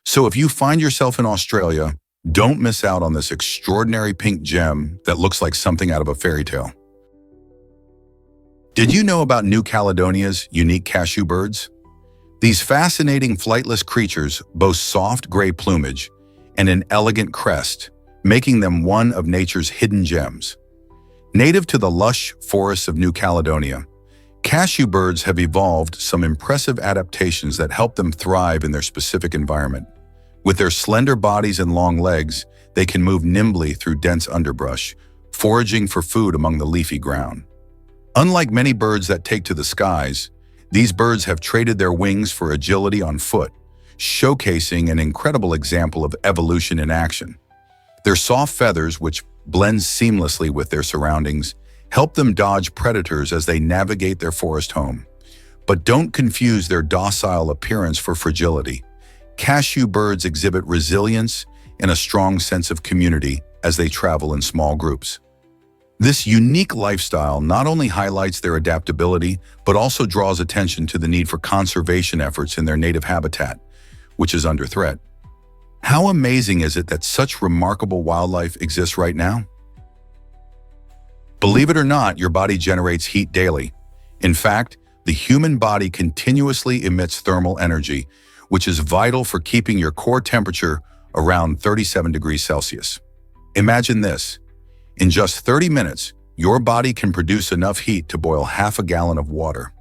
So if you find yourself in Australia, don't miss out on this extraordinary pink gem that looks like something out of a fairy tale. Did you know about New Caledonia's unique cashew birds? These fascinating flightless creatures boast soft gray plumage and an elegant crest, making them one of nature's hidden gems. Native to the lush forests of New Caledonia, cashew birds have evolved some impressive adaptations that help them thrive in their specific environment. With their slender bodies and long legs, they can move nimbly through dense underbrush, foraging for food among the leafy ground. Unlike many birds that take to the skies, these birds have traded their wings for agility on foot, showcasing an incredible example of evolution in action. Their soft feathers, which blend seamlessly with their surroundings, help them dodge predators as they navigate their forest home. But don't confuse their docile appearance for fragility. Cashew birds exhibit resilience and a strong sense of community as they travel in small groups. This unique lifestyle not only highlights their adaptability, but also draws attention to the need for conservation efforts in their native habitat, which is under threat. How amazing is it that such remarkable wildlife exists right now? Believe it or not, your body generates heat daily. In fact, the human body continuously emits thermal energy, which is vital for keeping your core temperature around 37 degrees Celsius. Imagine this. In just 30 minutes, your body can produce enough heat to boil half a gallon of water.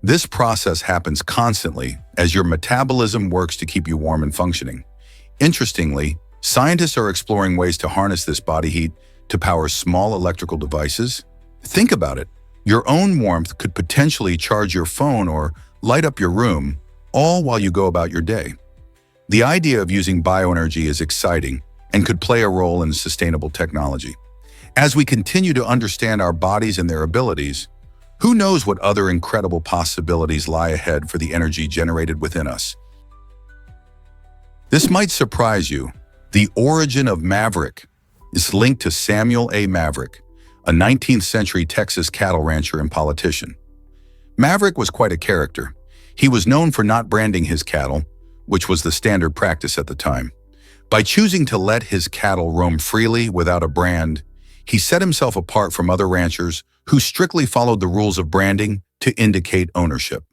This process happens constantly as your metabolism works to keep you warm and functioning. Interestingly, scientists are exploring ways to harness this body heat to power small electrical devices. Think about it. Your own warmth could potentially charge your phone or light up your room, all while you go about your day. The idea of using bioenergy is exciting and could play a role in sustainable technology. As we continue to understand our bodies and their abilities, who knows what other incredible possibilities lie ahead for the energy generated within us? This might surprise you. The origin of maverick is linked to Samuel A. Maverick, a 19th century Texas cattle rancher and politician. Maverick was quite a character. He was known for not branding his cattle, which was the standard practice at the time. By choosing to let his cattle roam freely without a brand, he set himself apart from other ranchers who strictly followed the rules of branding to indicate ownership.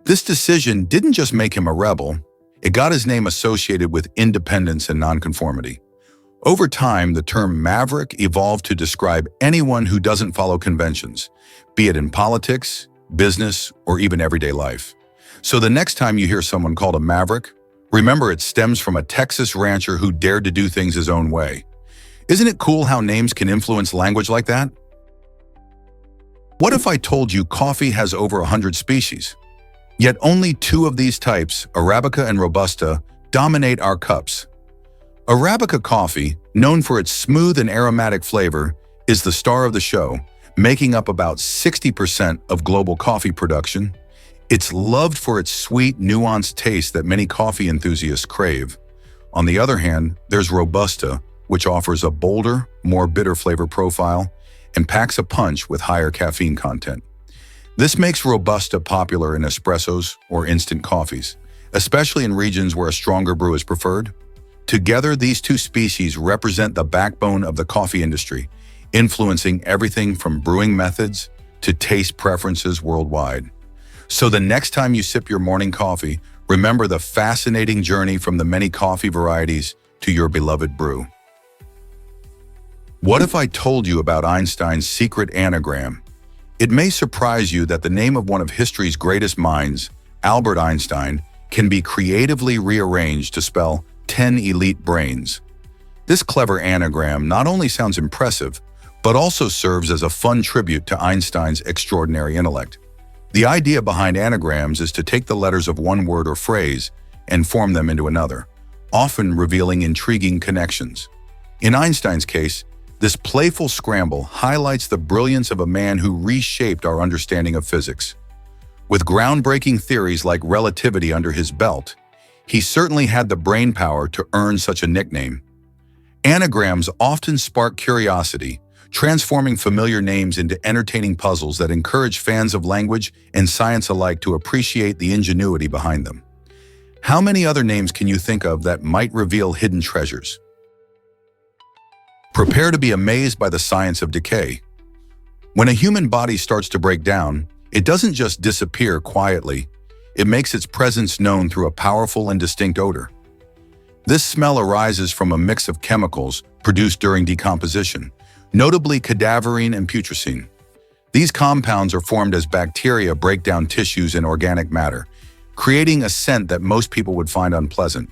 This decision didn't just make him a rebel, it got his name associated with independence and nonconformity. Over time, the term maverick evolved to describe anyone who doesn't follow conventions, be it in politics, business, or even everyday life. So the next time you hear someone called a maverick, remember it stems from a Texas rancher who dared to do things his own way. Isn't it cool how names can influence language like that? What if I told you coffee has over 100 species? Yet only two of these types, Arabica and Robusta, dominate our cups. Arabica coffee, known for its smooth and aromatic flavor, is the star of the show, making up about 60% of global coffee production. It's loved for its sweet, nuanced taste that many coffee enthusiasts crave. On the other hand, there's Robusta, which offers a bolder, more bitter flavor profile and packs a punch with higher caffeine content. This makes Robusta popular in espressos or instant coffees, especially in regions where a stronger brew is preferred. Together, these two species represent the backbone of the coffee industry, influencing everything from brewing methods to taste preferences worldwide. So the next time you sip your morning coffee, remember the fascinating journey from the many coffee varieties to your beloved brew. What if I told you about Einstein's secret anagram? It may surprise you that the name of one of history's greatest minds, Albert Einstein, can be creatively rearranged to spell 10 elite brains. This clever anagram not only sounds impressive, but also serves as a fun tribute to Einstein's extraordinary intellect. The idea behind anagrams is to take the letters of one word or phrase and form them into another, often revealing intriguing connections. In Einstein's case, this playful scramble highlights the brilliance of a man who reshaped our understanding of physics. With groundbreaking theories like relativity under his belt, he certainly had the brainpower to earn such a nickname. Anagrams often spark curiosity, transforming familiar names into entertaining puzzles that encourage fans of language and science alike to appreciate the ingenuity behind them. How many other names can you think of that might reveal hidden treasures? Prepare to be amazed by the science of decay. When a human body starts to break down, it doesn't just disappear quietly. It makes its presence known through a powerful and distinct odor. This smell arises from a mix of chemicals produced during decomposition, notably cadaverine and putrescine. These compounds are formed as bacteria break down tissues and organic matter, creating a scent that most people would find unpleasant.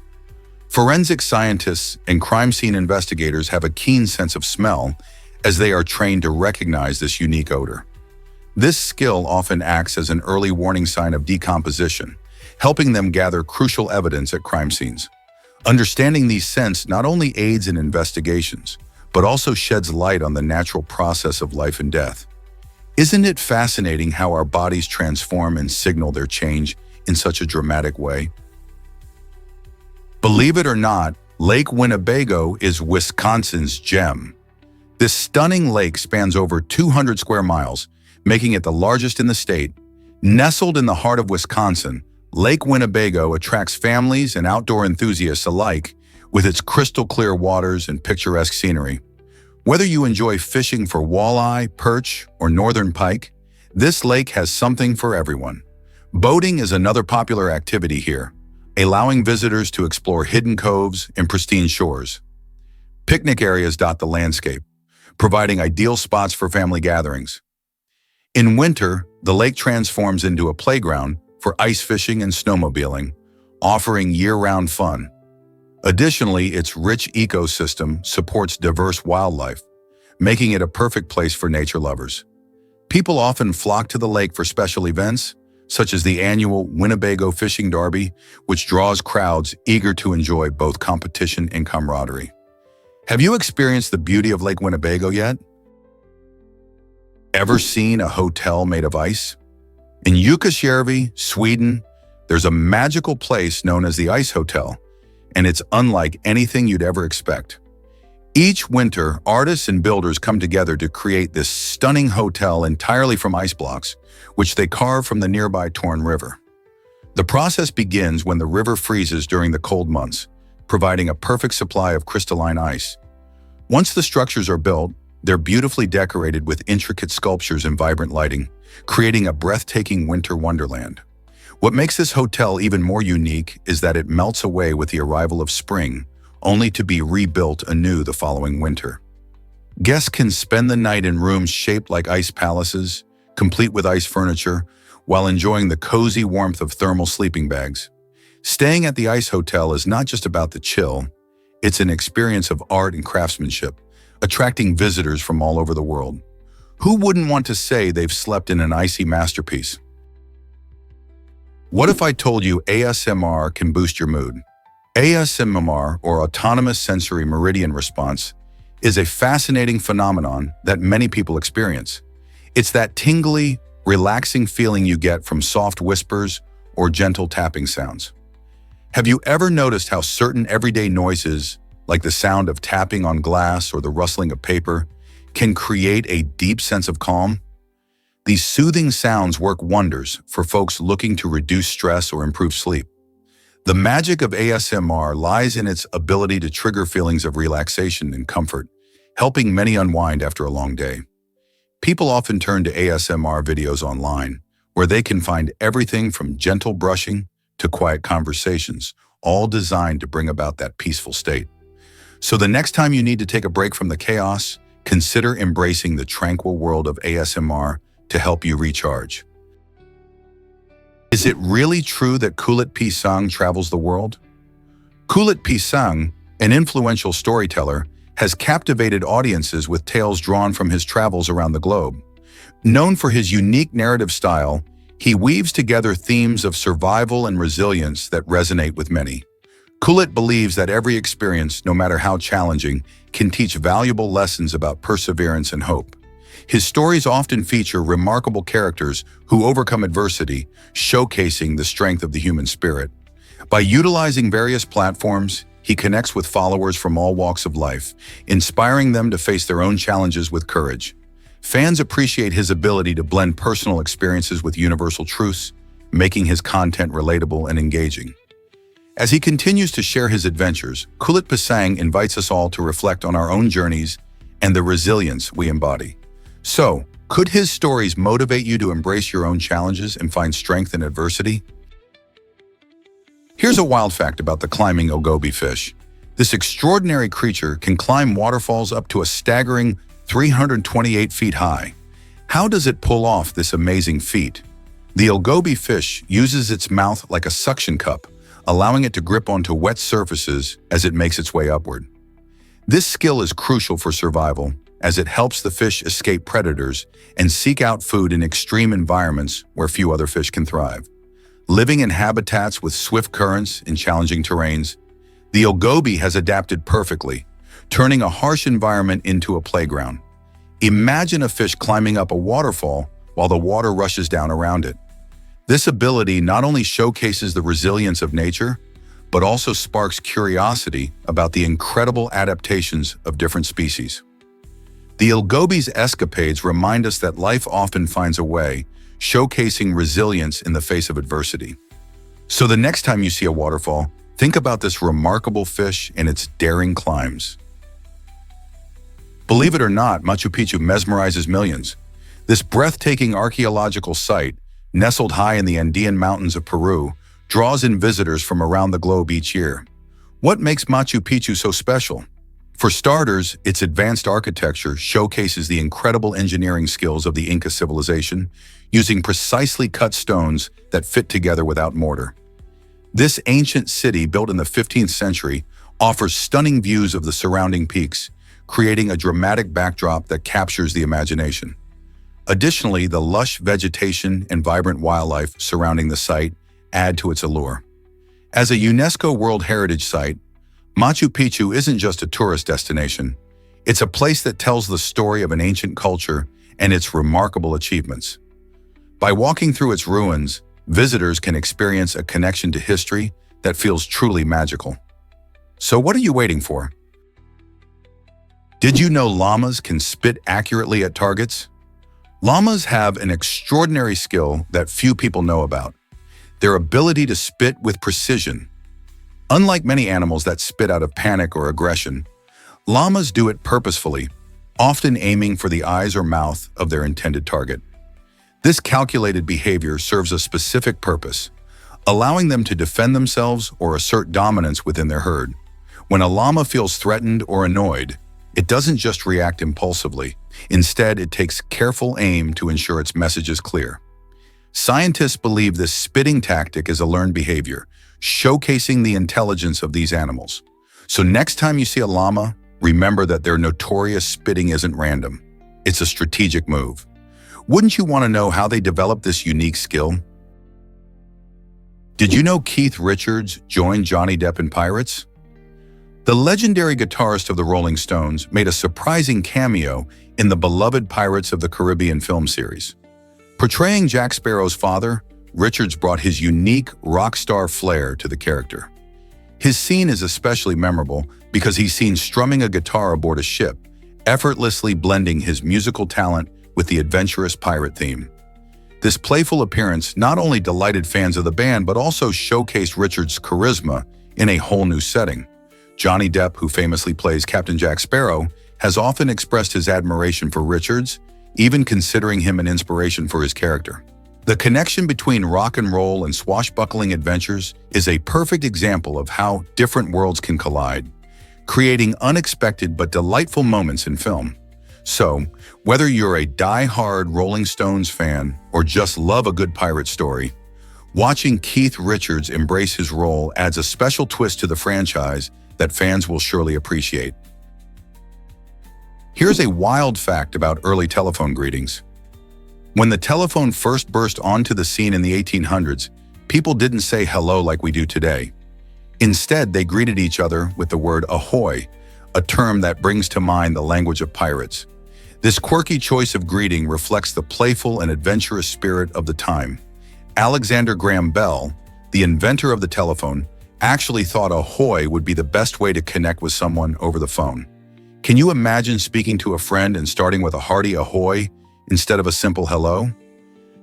Forensic scientists and crime scene investigators have a keen sense of smell as they are trained to recognize this unique odor. This skill often acts as an early warning sign of decomposition, helping them gather crucial evidence at crime scenes. Understanding these scents not only aids in investigations, but also sheds light on the natural process of life and death. Isn't it fascinating how our bodies transform and signal their change in such a dramatic way? Believe it or not, Lake Winnebago is Wisconsin's gem. This stunning lake spans over 200 square miles, making it the largest in the state. Nestled in the heart of Wisconsin, Lake Winnebago attracts families and outdoor enthusiasts alike with its crystal-clear waters and picturesque scenery. Whether you enjoy fishing for walleye, perch, or northern pike, this lake has something for everyone. Boating is another popular activity here, allowing visitors to explore hidden coves and pristine shores. Picnic areas dot the landscape, providing ideal spots for family gatherings. In winter, the lake transforms into a playground for ice fishing and snowmobiling, offering year-round fun. Additionally, its rich ecosystem supports diverse wildlife, making it a perfect place for nature lovers. People often flock to the lake for special events, such as the annual Winnebago Fishing Derby, which draws crowds eager to enjoy both competition and camaraderie. Have you experienced the beauty of Lake Winnebago yet? Ever seen a hotel made of ice? In Jukkasjärvi, Sweden, there's a magical place known as the Ice Hotel, and it's unlike anything you'd ever expect. Each winter, artists and builders come together to create this stunning hotel entirely from ice blocks, which they carve from the nearby Torn River. The process begins when the river freezes during the cold months, providing a perfect supply of crystalline ice. Once the structures are built, they're beautifully decorated with intricate sculptures and vibrant lighting, creating a breathtaking winter wonderland. What makes this hotel even more unique is that it melts away with the arrival of spring, only to be rebuilt anew the following winter. Guests can spend the night in rooms shaped like ice palaces, complete with ice furniture, while enjoying the cozy warmth of thermal sleeping bags. Staying at the Ice Hotel is not just about the chill, it's an experience of art and craftsmanship, attracting visitors from all over the world. Who wouldn't want to say they've slept in an icy masterpiece? What if I told you ASMR can boost your mood? ASMR, or Autonomous Sensory Meridian Response, is a fascinating phenomenon that many people experience. It's that tingly, relaxing feeling you get from soft whispers or gentle tapping sounds. Have you ever noticed how certain everyday noises, like the sound of tapping on glass or the rustling of paper, can create a deep sense of calm? These soothing sounds work wonders for folks looking to reduce stress or improve sleep. The magic of ASMR lies in its ability to trigger feelings of relaxation and comfort, helping many unwind after a long day. People often turn to ASMR videos online, where they can find everything from gentle brushing to quiet conversations, all designed to bring about that peaceful state. So the next time you need to take a break from the chaos, consider embracing the tranquil world of ASMR to help you recharge. Is it really true that Kulit Pisang travels the world? Kulit Pisang, an influential storyteller, has captivated audiences with tales drawn from his travels around the globe. Known for his unique narrative style, he weaves together themes of survival and resilience that resonate with many. Kulit believes that every experience, no matter how challenging, can teach valuable lessons about perseverance and hope. His stories often feature remarkable characters who overcome adversity, showcasing the strength of the human spirit. By utilizing various platforms, he connects with followers from all walks of life, inspiring them to face their own challenges with courage. Fans appreciate his ability to blend personal experiences with universal truths, making his content relatable and engaging. As he continues to share his adventures, Kulit Pisang invites us all to reflect on our own journeys and the resilience we embody. So, could his stories motivate you to embrace your own challenges and find strength in adversity? Here's a wild fact about the climbing Ogobi fish. This extraordinary creature can climb waterfalls up to a staggering 328 feet high. How does it pull off this amazing feat? The Ogobi fish uses its mouth like a suction cup, allowing it to grip onto wet surfaces as it makes its way upward. This skill is crucial for survival, as it helps the fish escape predators and seek out food in extreme environments where few other fish can thrive. Living in habitats with swift currents and challenging terrains, the Ogobi has adapted perfectly, turning a harsh environment into a playground. Imagine a fish climbing up a waterfall while the water rushes down around it. This ability not only showcases the resilience of nature, but also sparks curiosity about the incredible adaptations of different species. The Ogobi's escapades remind us that life often finds a way, showcasing resilience in the face of adversity. So the next time you see a waterfall, think about this remarkable fish and its daring climbs. Believe it or not, Machu Picchu mesmerizes millions. This breathtaking archaeological site, nestled high in the Andean mountains of Peru, draws in visitors from around the globe each year. What makes Machu Picchu so special? For starters, its advanced architecture showcases the incredible engineering skills of the Inca civilization, using precisely cut stones that fit together without mortar. This ancient city, built in the 15th century, offers stunning views of the surrounding peaks, creating a dramatic backdrop that captures the imagination. Additionally, the lush vegetation and vibrant wildlife surrounding the site add to its allure. As a UNESCO World Heritage Site, Machu Picchu isn't just a tourist destination. It's a place that tells the story of an ancient culture and its remarkable achievements. By walking through its ruins, visitors can experience a connection to history that feels truly magical. So what are you waiting for? Did you know llamas can spit accurately at targets? Llamas have an extraordinary skill that few people know about: their ability to spit with precision. Unlike many animals that spit out of panic or aggression, llamas do it purposefully, often aiming for the eyes or mouth of their intended target. This calculated behavior serves a specific purpose, allowing them to defend themselves or assert dominance within their herd. When a llama feels threatened or annoyed, it doesn't just react impulsively. Instead, it takes careful aim to ensure its message is clear. Scientists believe this spitting tactic is a learned behavior, showcasing the intelligence of these animals. So next time you see a llama, remember that their notorious spitting isn't random. It's a strategic move. Wouldn't you want to know how they developed this unique skill? Did you know Keith Richards joined Johnny Depp in Pirates? The legendary guitarist of the Rolling Stones made a surprising cameo in the beloved Pirates of the Caribbean film series. Portraying Jack Sparrow's father, Richards brought his unique rock star flair to the character. His scene is especially memorable because he's seen strumming a guitar aboard a ship, effortlessly blending his musical talent with the adventurous pirate theme. This playful appearance not only delighted fans of the band but also showcased Richards' charisma in a whole new setting. Johnny Depp, who famously plays Captain Jack Sparrow, has often expressed his admiration for Richards, even considering him an inspiration for his character. The connection between rock and roll and swashbuckling adventures is a perfect example of how different worlds can collide, creating unexpected but delightful moments in film. So, whether you're a die-hard Rolling Stones fan or just love a good pirate story, watching Keith Richards embrace his role adds a special twist to the franchise that fans will surely appreciate. Here's a wild fact about early telephone greetings. When the telephone first burst onto the scene in the 1800s, people didn't say hello like we do today. Instead, they greeted each other with the word ahoy, a term that brings to mind the language of pirates. This quirky choice of greeting reflects the playful and adventurous spirit of the time. Alexander Graham Bell, the inventor of the telephone, actually thought ahoy would be the best way to connect with someone over the phone. Can you imagine speaking to a friend and starting with a hearty ahoy instead of a simple hello?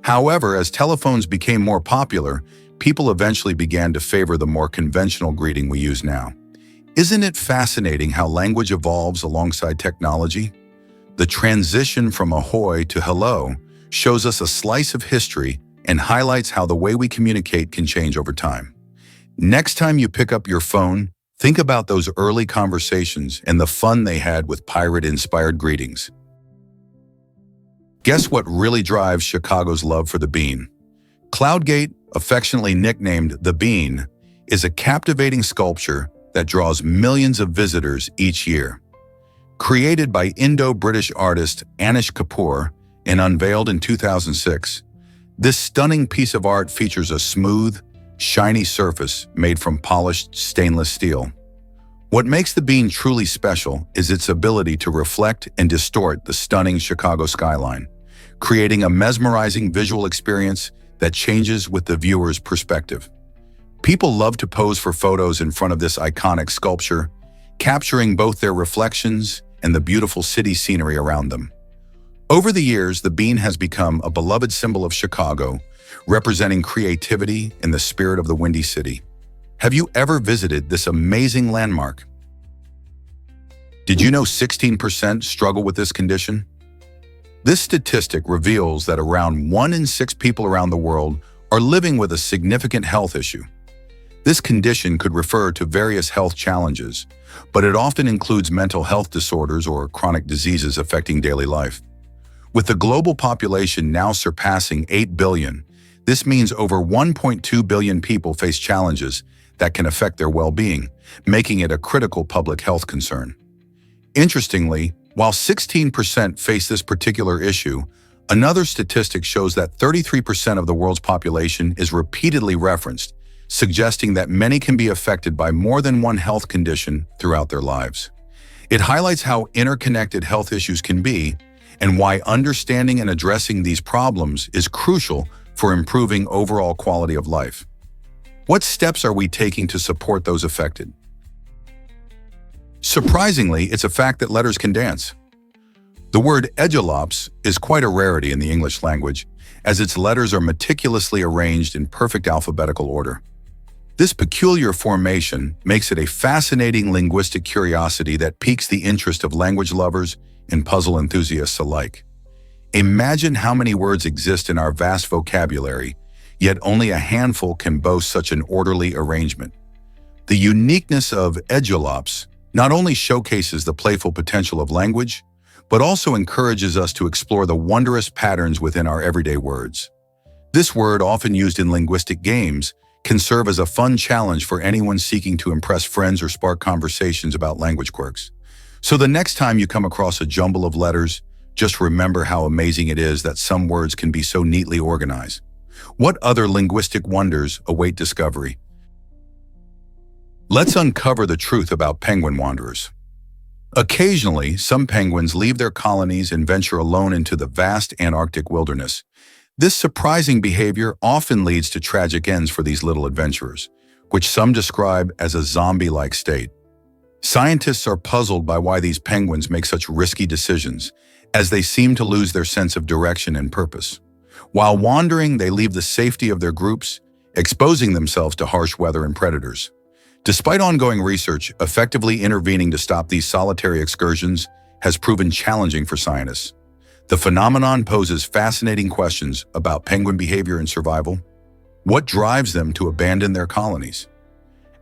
However, as telephones became more popular, people eventually began to favor the more conventional greeting we use now. Isn't it fascinating how language evolves alongside technology? The transition from ahoy to hello shows us a slice of history and highlights how the way we communicate can change over time. Next time you pick up your phone, think about those early conversations and the fun they had with pirate-inspired greetings. Guess what really drives Chicago's love for the bean? Cloudgate, affectionately nicknamed the Bean, is a captivating sculpture that draws millions of visitors each year. Created by Indo-British artist Anish Kapoor and unveiled in 2006, this stunning piece of art features a smooth, shiny surface made from polished stainless steel. What makes the bean truly special is its ability to reflect and distort the stunning Chicago skyline, creating a mesmerizing visual experience that changes with the viewer's perspective. People love to pose for photos in front of this iconic sculpture, capturing both their reflections and the beautiful city scenery around them. Over the years, the bean has become a beloved symbol of Chicago, representing creativity and the spirit of the Windy City. Have you ever visited this amazing landmark? Did you know 16% struggle with this condition? This statistic reveals that around 1 in 6 people around the world are living with a significant health issue. This condition could refer to various health challenges, but it often includes mental health disorders or chronic diseases affecting daily life. With the global population now surpassing 8 billion, this means over 1.2 billion people face challenges that can affect their well-being, making it a critical public health concern. Interestingly, while 16% face this particular issue, another statistic shows that 33% of the world's population is repeatedly referenced, suggesting that many can be affected by more than one health condition throughout their lives. It highlights how interconnected health issues can be and why understanding and addressing these problems is crucial for improving overall quality of life. What steps are we taking to support those affected? Surprisingly, it's a fact that letters can dance. The word edgelops is quite a rarity in the English language, as its letters are meticulously arranged in perfect alphabetical order. This peculiar formation makes it a fascinating linguistic curiosity that piques the interest of language lovers and puzzle enthusiasts alike. Imagine how many words exist in our vast vocabulary, yet only a handful can boast such an orderly arrangement. The uniqueness of edgelops not only showcases the playful potential of language, but also encourages us to explore the wondrous patterns within our everyday words. This word, often used in linguistic games, can serve as a fun challenge for anyone seeking to impress friends or spark conversations about language quirks. So the next time you come across a jumble of letters, Just remember how amazing it is that some words can be so neatly organized. What other linguistic wonders await discovery? Let's uncover the truth about penguin wanderers. Occasionally, some penguins leave their colonies and venture alone into the vast Antarctic wilderness. This surprising behavior often leads to tragic ends for these little adventurers, which some describe as a zombie-like state. Scientists are puzzled by why these penguins make such risky decisions, as they seem to lose their sense of direction and purpose. While wandering, they leave the safety of their groups, exposing themselves to harsh weather and predators. Despite ongoing research, effectively intervening to stop these solitary excursions has proven challenging for scientists. The phenomenon poses fascinating questions about penguin behavior and survival. What drives them to abandon their colonies?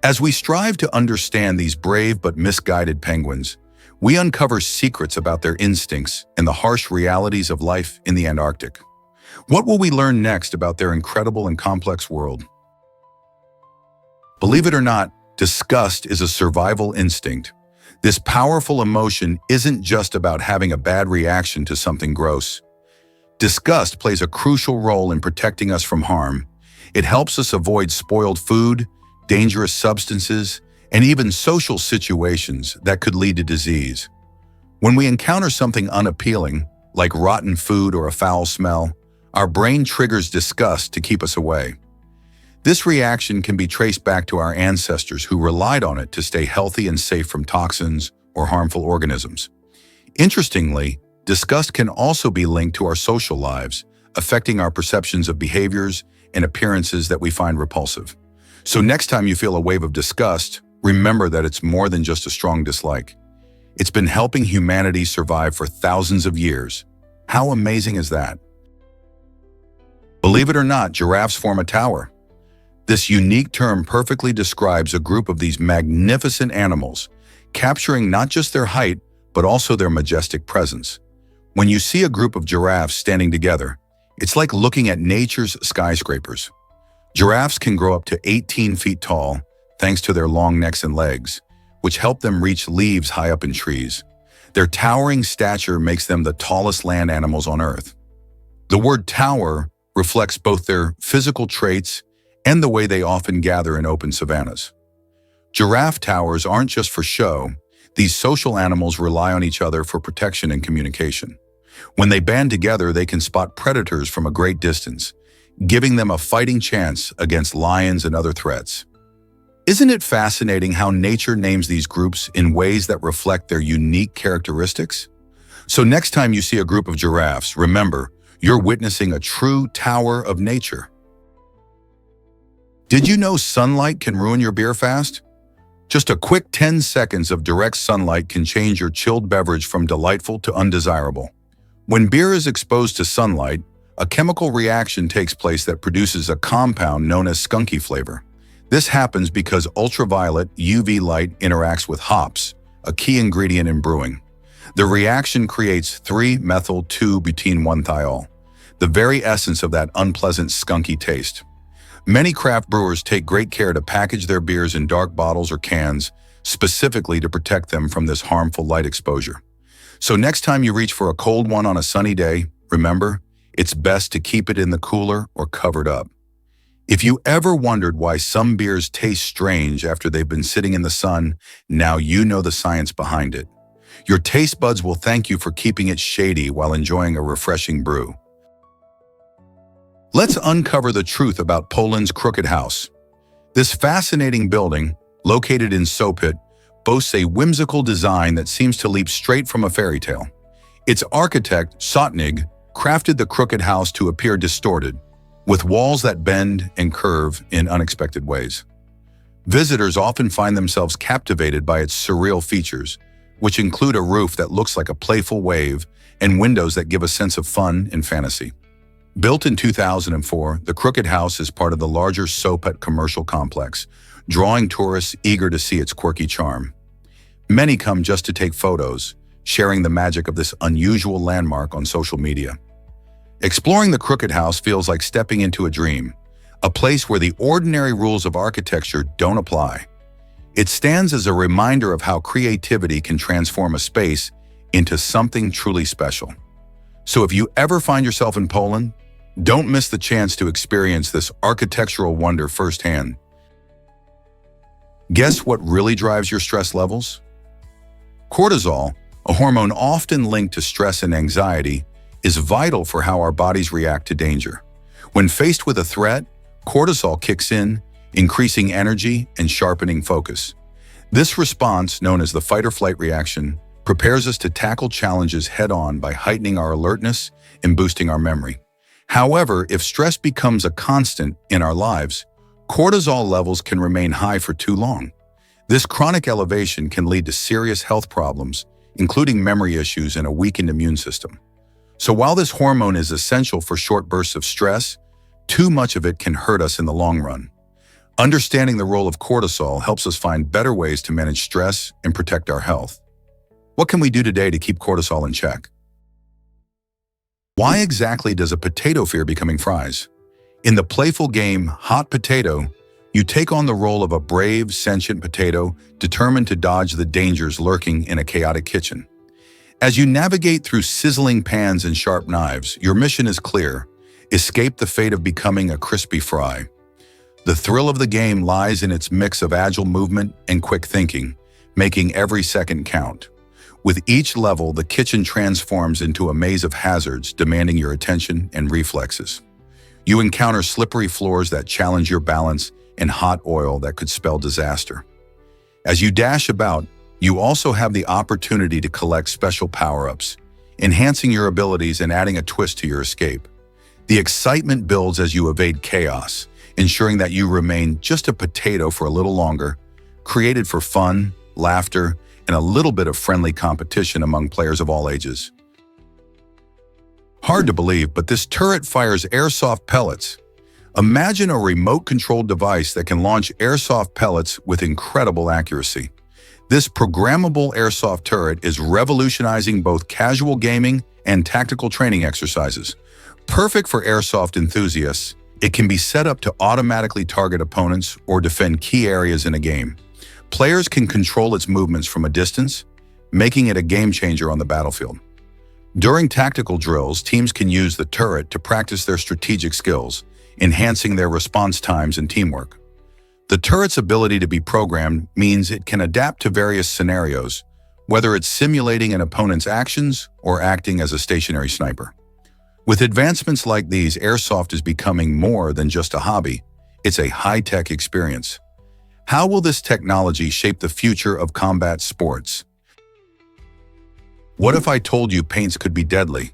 As we strive to understand these brave but misguided penguins, we uncover secrets about their instincts and the harsh realities of life in the Antarctic. What will we learn next about their incredible and complex world? Believe it or not, disgust is a survival instinct. This powerful emotion isn't just about having a bad reaction to something gross. Disgust plays a crucial role in protecting us from harm. It helps us avoid spoiled food, dangerous substances, and even social situations that could lead to disease. When we encounter something unappealing, like rotten food or a foul smell, our brain triggers disgust to keep us away. This reaction can be traced back to our ancestors who relied on it to stay healthy and safe from toxins or harmful organisms. Interestingly, disgust can also be linked to our social lives, affecting our perceptions of behaviors and appearances that we find repulsive. So next time you feel a wave of disgust, remember that it's more than just a strong dislike. It's been helping humanity survive for thousands of years. How amazing is that? Believe it or not, giraffes form a tower. This unique term perfectly describes a group of these magnificent animals, capturing not just their height, but also their majestic presence. When you see a group of giraffes standing together, it's like looking at nature's skyscrapers. Giraffes can grow up to 18 feet tall, thanks to their long necks and legs, which help them reach leaves high up in trees. Their towering stature makes them the tallest land animals on Earth. The word tower reflects both their physical traits and the way they often gather in open savannas. Giraffe towers aren't just for show. These social animals rely on each other for protection and communication. When they band together, they can spot predators from a great distance, giving them a fighting chance against lions and other threats. Isn't it fascinating how nature names these groups in ways that reflect their unique characteristics? So next time you see a group of giraffes, remember, you're witnessing a true tower of nature. Did you know sunlight can ruin your beer fast? Just a quick 10 seconds of direct sunlight can change your chilled beverage from delightful to undesirable. When beer is exposed to sunlight, a chemical reaction takes place that produces a compound known as skunky flavor. This happens because ultraviolet UV light interacts with hops, a key ingredient in brewing. The reaction creates 3-methyl-2-butene-1-thiol, the very essence of that unpleasant skunky taste. Many craft brewers take great care to package their beers in dark bottles or cans, specifically to protect them from this harmful light exposure. So next time you reach for a cold one on a sunny day, remember, it's best to keep it in the cooler or covered up. If you ever wondered why some beers taste strange after they've been sitting in the sun, now you know the science behind it. Your taste buds will thank you for keeping it shady while enjoying a refreshing brew. Let's uncover the truth about Poland's Crooked House. This fascinating building, located in Sopot, boasts a whimsical design that seems to leap straight from a fairy tale. Its architect, Sotnig, crafted the crooked house to appear distorted, with walls that bend and curve in unexpected ways. Visitors often find themselves captivated by its surreal features, which include a roof that looks like a playful wave and windows that give a sense of fun and fantasy. Built in 2004, the Crooked House is part of the larger Sopot commercial complex, drawing tourists eager to see its quirky charm. Many come just to take photos, sharing the magic of this unusual landmark on social media. Exploring the Crooked House feels like stepping into a dream, a place where the ordinary rules of architecture don't apply. It stands as a reminder of how creativity can transform a space into something truly special. So if you ever find yourself in Poland, don't miss the chance to experience this architectural wonder firsthand. Guess what really drives your stress levels? Cortisol, a hormone often linked to stress and anxiety, is vital for how our bodies react to danger. When faced with a threat, cortisol kicks in, increasing energy and sharpening focus. This response, known as the fight-or-flight reaction, prepares us to tackle challenges head-on by heightening our alertness and boosting our memory. However, if stress becomes a constant in our lives, cortisol levels can remain high for too long. This chronic elevation can lead to serious health problems, including memory issues and a weakened immune system. So while this hormone is essential for short bursts of stress, too much of it can hurt us in the long run. Understanding the role of cortisol helps us find better ways to manage stress and protect our health. What can we do today to keep cortisol in check? Why exactly does a potato fear becoming fries? In the playful game Hot Potato, you take on the role of a brave, sentient potato determined to dodge the dangers lurking in a chaotic kitchen. As you navigate through sizzling pans and sharp knives, your mission is clear: escape the fate of becoming a crispy fry. The thrill of the game lies in its mix of agile movement and quick thinking, making every second count. With each level, the kitchen transforms into a maze of hazards demanding your attention and reflexes. You encounter slippery floors that challenge your balance and hot oil that could spell disaster. As you dash about, you also have the opportunity to collect special power-ups, enhancing your abilities and adding a twist to your escape. The excitement builds as you evade chaos, ensuring that you remain just a potato for a little longer, created for fun, laughter, and a little bit of friendly competition among players of all ages. Hard to believe, but this turret fires airsoft pellets. Imagine a remote-controlled device that can launch airsoft pellets with incredible accuracy. This programmable airsoft turret is revolutionizing both casual gaming and tactical training exercises. Perfect for airsoft enthusiasts, it can be set up to automatically target opponents or defend key areas in a game. Players can control its movements from a distance, making it a game-changer on the battlefield. During tactical drills, teams can use the turret to practice their strategic skills, enhancing their response times and teamwork. The turret's ability to be programmed means it can adapt to various scenarios, whether it's simulating an opponent's actions or acting as a stationary sniper. With advancements like these, airsoft is becoming more than just a hobby. It's a high-tech experience. How will this technology shape the future of combat sports? What if I told you paints could be deadly?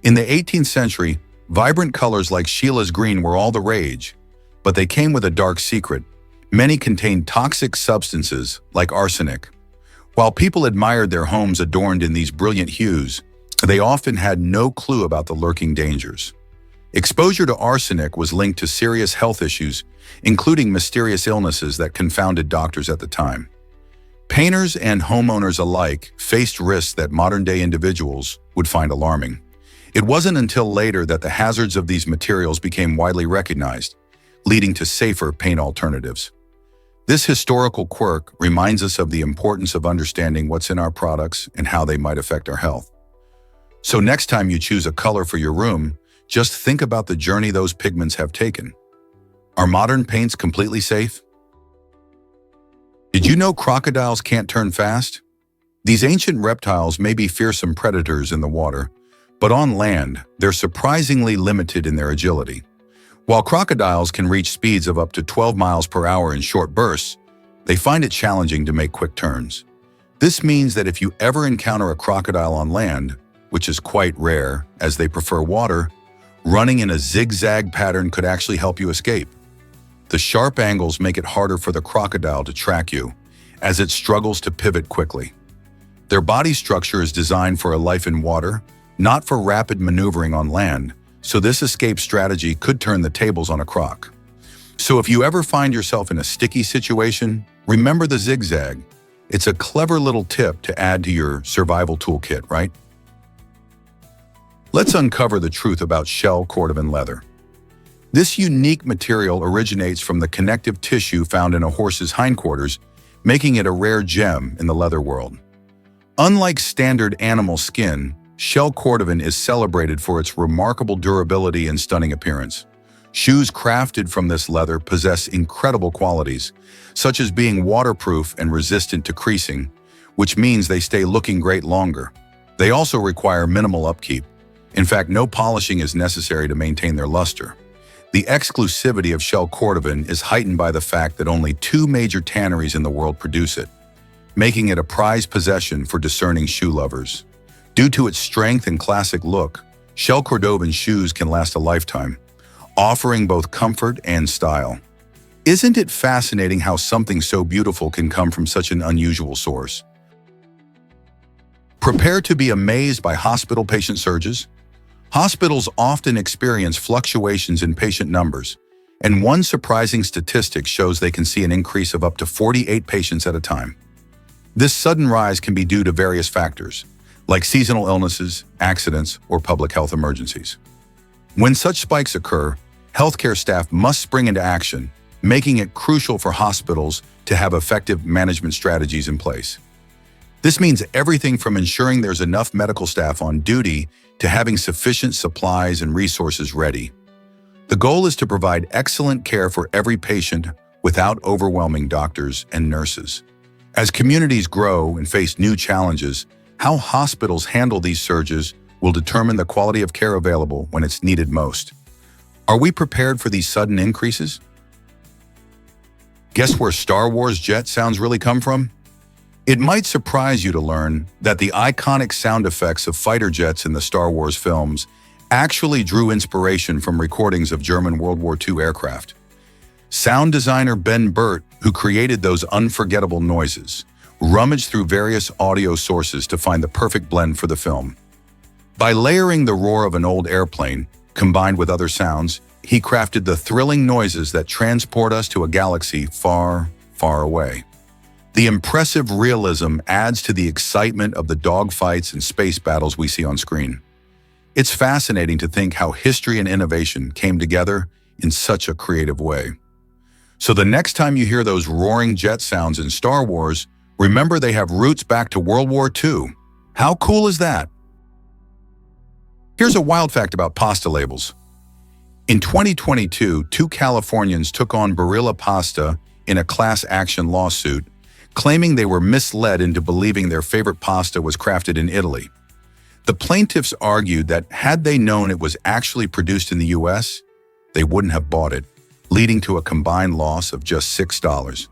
In the 18th century, vibrant colors like Sheila's green were all the rage, but they came with a dark secret. Many contained toxic substances like arsenic. While people admired their homes adorned in these brilliant hues, they often had no clue about the lurking dangers. Exposure to arsenic was linked to serious health issues, including mysterious illnesses that confounded doctors at the time. Painters and homeowners alike faced risks that modern-day individuals would find alarming. It wasn't until later that the hazards of these materials became widely recognized, leading to safer paint alternatives. This historical quirk reminds us of the importance of understanding what's in our products and how they might affect our health. So next time you choose a color for your room, just think about the journey those pigments have taken. Are modern paints completely safe? Did you know crocodiles can't turn fast? These ancient reptiles may be fearsome predators in the water, but on land, they're surprisingly limited in their agility. While crocodiles can reach speeds of up to 12 miles per hour in short bursts, they find it challenging to make quick turns. This means that if you ever encounter a crocodile on land, which is quite rare as they prefer water, running in a zigzag pattern could actually help you escape. The sharp angles make it harder for the crocodile to track you, as it struggles to pivot quickly. Their body structure is designed for a life in water, not for rapid maneuvering on land, so this escape strategy could turn the tables on a croc. So if you ever find yourself in a sticky situation, remember the zigzag. It's a clever little tip to add to your survival toolkit, right? Let's uncover the truth about shell cordovan leather. This unique material originates from the connective tissue found in a horse's hindquarters, making it a rare gem in the leather world. Unlike standard animal skin, shell cordovan is celebrated for its remarkable durability and stunning appearance. Shoes crafted from this leather possess incredible qualities, such as being waterproof and resistant to creasing, which means they stay looking great longer. They also require minimal upkeep. In fact, no polishing is necessary to maintain their luster. The exclusivity of shell cordovan is heightened by the fact that only 2 major tanneries in the world produce it, making it a prized possession for discerning shoe lovers. Due to its strength and classic look, shell cordovan shoes can last a lifetime, offering both comfort and style. Isn't it fascinating how something so beautiful can come from such an unusual source? Prepare to be amazed by hospital patient surges. Hospitals often experience fluctuations in patient numbers, and one surprising statistic shows they can see an increase of up to 48 patients at a time. This sudden rise can be due to various factors, like seasonal illnesses, accidents, or public health emergencies. When such spikes occur, healthcare staff must spring into action, making it crucial for hospitals to have effective management strategies in place. This means everything from ensuring there's enough medical staff on duty to having sufficient supplies and resources ready. The goal is to provide excellent care for every patient without overwhelming doctors and nurses. As communities grow and face new challenges, how hospitals handle these surges will determine the quality of care available when it's needed most. Are we prepared for these sudden increases? Guess where Star Wars jet sounds really come from? It might surprise you to learn that the iconic sound effects of fighter jets in the Star Wars films actually drew inspiration from recordings of German World War II aircraft. Sound designer Ben Burt, who created those unforgettable noises, rummaged through various audio sources to find the perfect blend for the film. By layering the roar of an old airplane, combined with other sounds, he crafted the thrilling noises that transport us to a galaxy far, far away. The impressive realism adds to the excitement of the dogfights and space battles we see on screen. It's fascinating to think how history and innovation came together in such a creative way. So the next time you hear those roaring jet sounds in Star Wars, remember they have roots back to World War II. How cool is that? Here's a wild fact about pasta labels. In 2022, 2 Californians took on Barilla Pasta in a class action lawsuit, claiming they were misled into believing their favorite pasta was crafted in Italy. The plaintiffs argued that had they known it was actually produced in the US, they wouldn't have bought it, leading to a combined loss of just $6.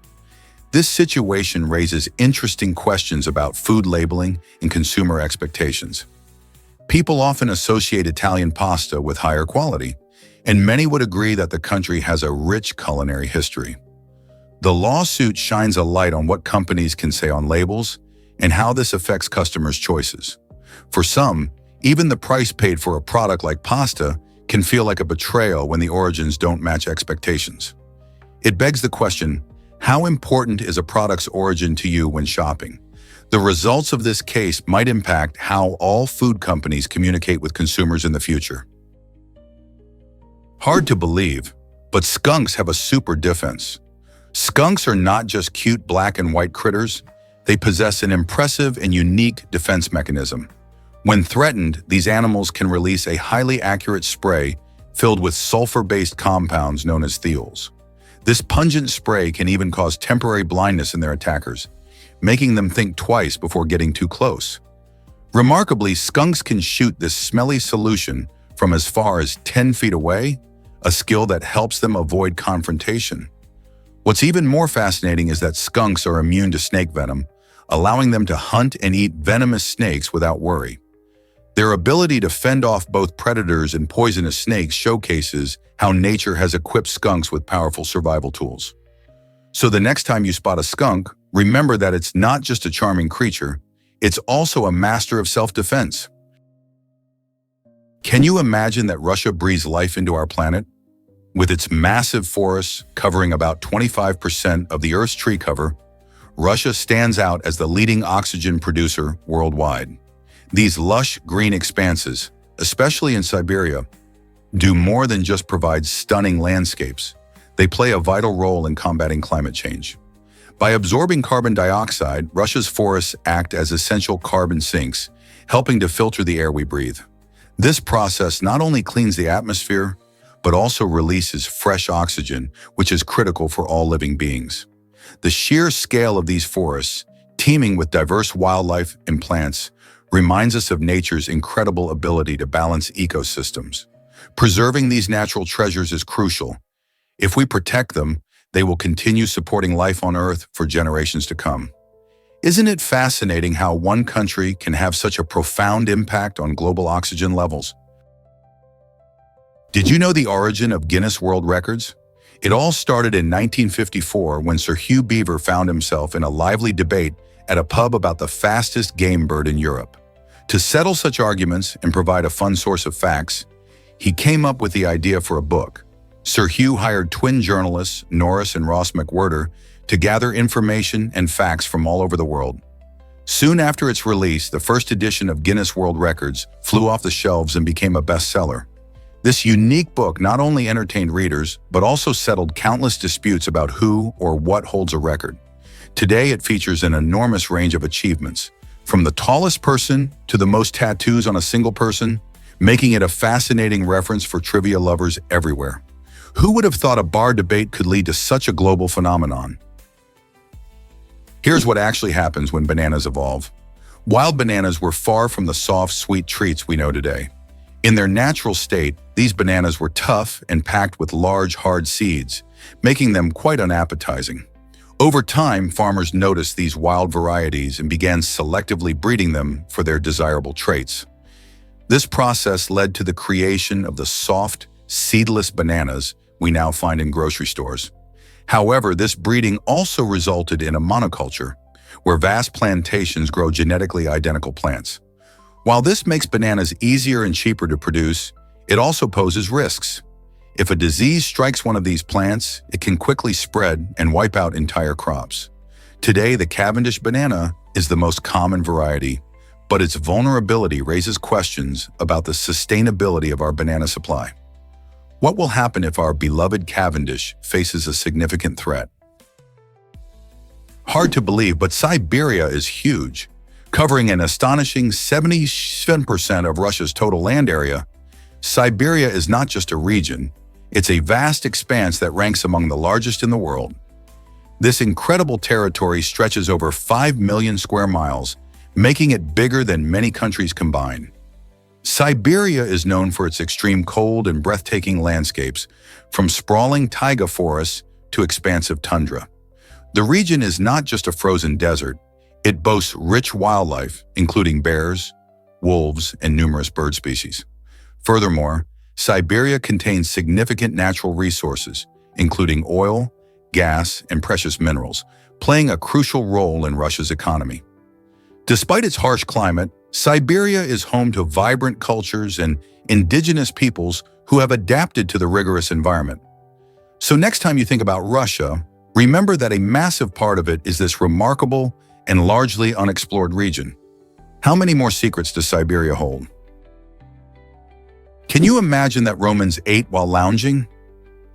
This situation raises interesting questions about food labeling and consumer expectations. People often associate Italian pasta with higher quality, and many would agree that the country has a rich culinary history. The lawsuit shines a light on what companies can say on labels and how this affects customers' choices. For some, even the price paid for a product like pasta can feel like a betrayal when the origins don't match expectations. It begs the question, how important is a product's origin to you when shopping? The results of this case might impact how all food companies communicate with consumers in the future. Hard to believe, but skunks have a super defense. Skunks are not just cute black and white critters, they possess an impressive and unique defense mechanism. When threatened, these animals can release a highly accurate spray filled with sulfur-based compounds known as thiols. This pungent spray can even cause temporary blindness in their attackers, making them think twice before getting too close. Remarkably, skunks can shoot this smelly solution from as far as 10 feet away, a skill that helps them avoid confrontation. What's even more fascinating is that skunks are immune to snake venom, allowing them to hunt and eat venomous snakes without worry. Their ability to fend off both predators and poisonous snakes showcases how nature has equipped skunks with powerful survival tools. So the next time you spot a skunk, remember that it's not just a charming creature, it's also a master of self-defense. Can you imagine that Russia breathes life into our planet? With its massive forests covering about 25% of the Earth's tree cover, Russia stands out as the leading oxygen producer worldwide. These lush green expanses, especially in Siberia, do more than just provide stunning landscapes. They play a vital role in combating climate change. By absorbing carbon dioxide, Russia's forests act as essential carbon sinks, helping to filter the air we breathe. This process not only cleans the atmosphere, but also releases fresh oxygen, which is critical for all living beings. The sheer scale of these forests, teeming with diverse wildlife and plants, reminds us of nature's incredible ability to balance ecosystems. Preserving these natural treasures is crucial. If we protect them, they will continue supporting life on Earth for generations to come. Isn't it fascinating how one country can have such a profound impact on global oxygen levels? Did you know the origin of Guinness World Records? It all started in 1954 when Sir Hugh Beaver found himself in a lively debate at a pub about the fastest game bird in Europe. To settle such arguments and provide a fun source of facts, he came up with the idea for a book. Sir Hugh hired twin journalists, Norris and Ross McWhirter, to gather information and facts from all over the world. Soon after its release, the first edition of Guinness World Records flew off the shelves and became a bestseller. This unique book not only entertained readers, but also settled countless disputes about who or what holds a record. Today, it features an enormous range of achievements, from the tallest person to the most tattoos on a single person, making it a fascinating reference for trivia lovers everywhere. Who would have thought a bar debate could lead to such a global phenomenon? Here's what actually happens when bananas evolve. Wild bananas were far from the soft, sweet treats we know today. In their natural state, these bananas were tough and packed with large, hard seeds, making them quite unappetizing. Over time, farmers noticed these wild varieties and began selectively breeding them for their desirable traits. This process led to the creation of the soft, seedless bananas we now find in grocery stores. However, this breeding also resulted in a monoculture, where vast plantations grow genetically identical plants. While this makes bananas easier and cheaper to produce, it also poses risks. If a disease strikes one of these plants, it can quickly spread and wipe out entire crops. Today, the Cavendish banana is the most common variety, but its vulnerability raises questions about the sustainability of our banana supply. What will happen if our beloved Cavendish faces a significant threat? Hard to believe, but Siberia is huge. Covering an astonishing 77% of Russia's total land area, Siberia is not just a region, it's a vast expanse that ranks among the largest in the world. This incredible territory stretches over 5 million square miles, making it bigger than many countries combined. Siberia is known for its extreme cold and breathtaking landscapes, from sprawling taiga forests to expansive tundra. The region is not just a frozen desert, it boasts rich wildlife, including bears, wolves, and numerous bird species. Furthermore, Siberia contains significant natural resources, including oil, gas, and precious minerals, playing a crucial role in Russia's economy. Despite its harsh climate, Siberia is home to vibrant cultures and indigenous peoples who have adapted to the rigorous environment. So next time you think about Russia, remember that a massive part of it is this remarkable and largely unexplored region. How many more secrets does Siberia hold? Can you imagine that Romans ate while lounging?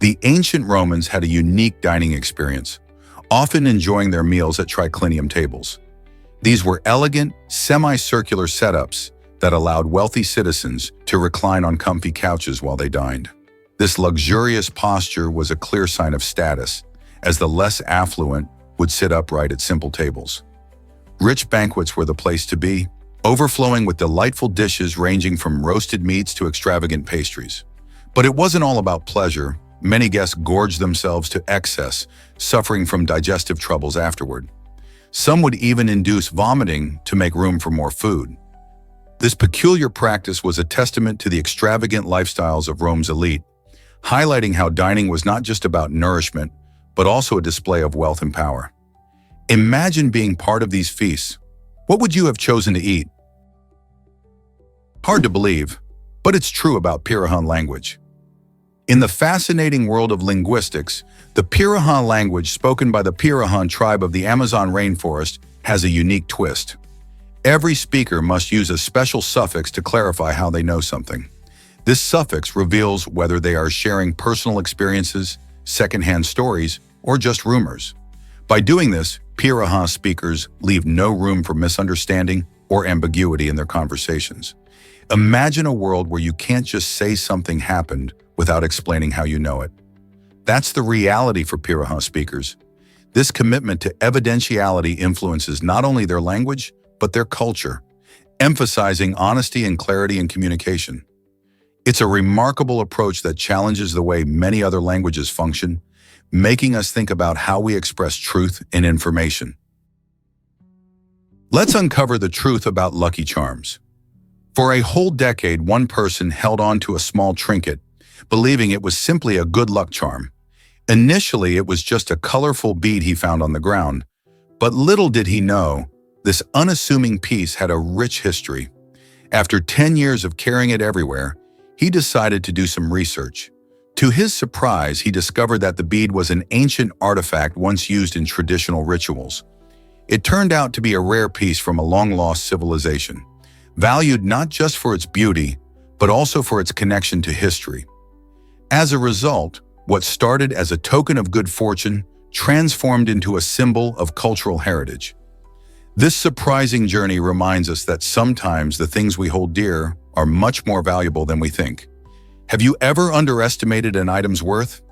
The ancient Romans had a unique dining experience, often enjoying their meals at triclinium tables. These were elegant, semicircular setups that allowed wealthy citizens to recline on comfy couches while they dined. This luxurious posture was a clear sign of status, as the less affluent would sit upright at simple tables. Rich banquets were the place to be, overflowing with delightful dishes ranging from roasted meats to extravagant pastries. But it wasn't all about pleasure. Many guests gorged themselves to excess, suffering from digestive troubles afterward. Some would even induce vomiting to make room for more food. This peculiar practice was a testament to the extravagant lifestyles of Rome's elite, highlighting how dining was not just about nourishment, but also a display of wealth and power. Imagine being part of these feasts. What would you have chosen to eat? Hard to believe, but it's true about Pirahan language. In the fascinating world of linguistics, the Pirahan language spoken by the Pirahan tribe of the Amazon rainforest has a unique twist. Every speaker must use a special suffix to clarify how they know something. This suffix reveals whether they are sharing personal experiences, secondhand stories, or just rumors. By doing this, Pirahan speakers leave no room for misunderstanding or ambiguity in their conversations. Imagine a world where you can't just say something happened without explaining how you know it. That's the reality for Piraha speakers. This commitment to evidentiality influences not only their language, but their culture, emphasizing honesty and clarity in communication. It's a remarkable approach that challenges the way many other languages function, making us think about how we express truth in information. Let's uncover the truth about lucky charms. For a whole decade, one person held on to a small trinket, believing it was simply a good luck charm. Initially, it was just a colorful bead he found on the ground, but little did he know, this unassuming piece had a rich history. After 10 years of carrying it everywhere, he decided to do some research. To his surprise, he discovered that the bead was an ancient artifact once used in traditional rituals. It turned out to be a rare piece from a long-lost civilization, valued not just for its beauty, but also for its connection to history. As a result, what started as a token of good fortune transformed into a symbol of cultural heritage. This surprising journey reminds us that sometimes the things we hold dear are much more valuable than we think. Have you ever underestimated an item's worth?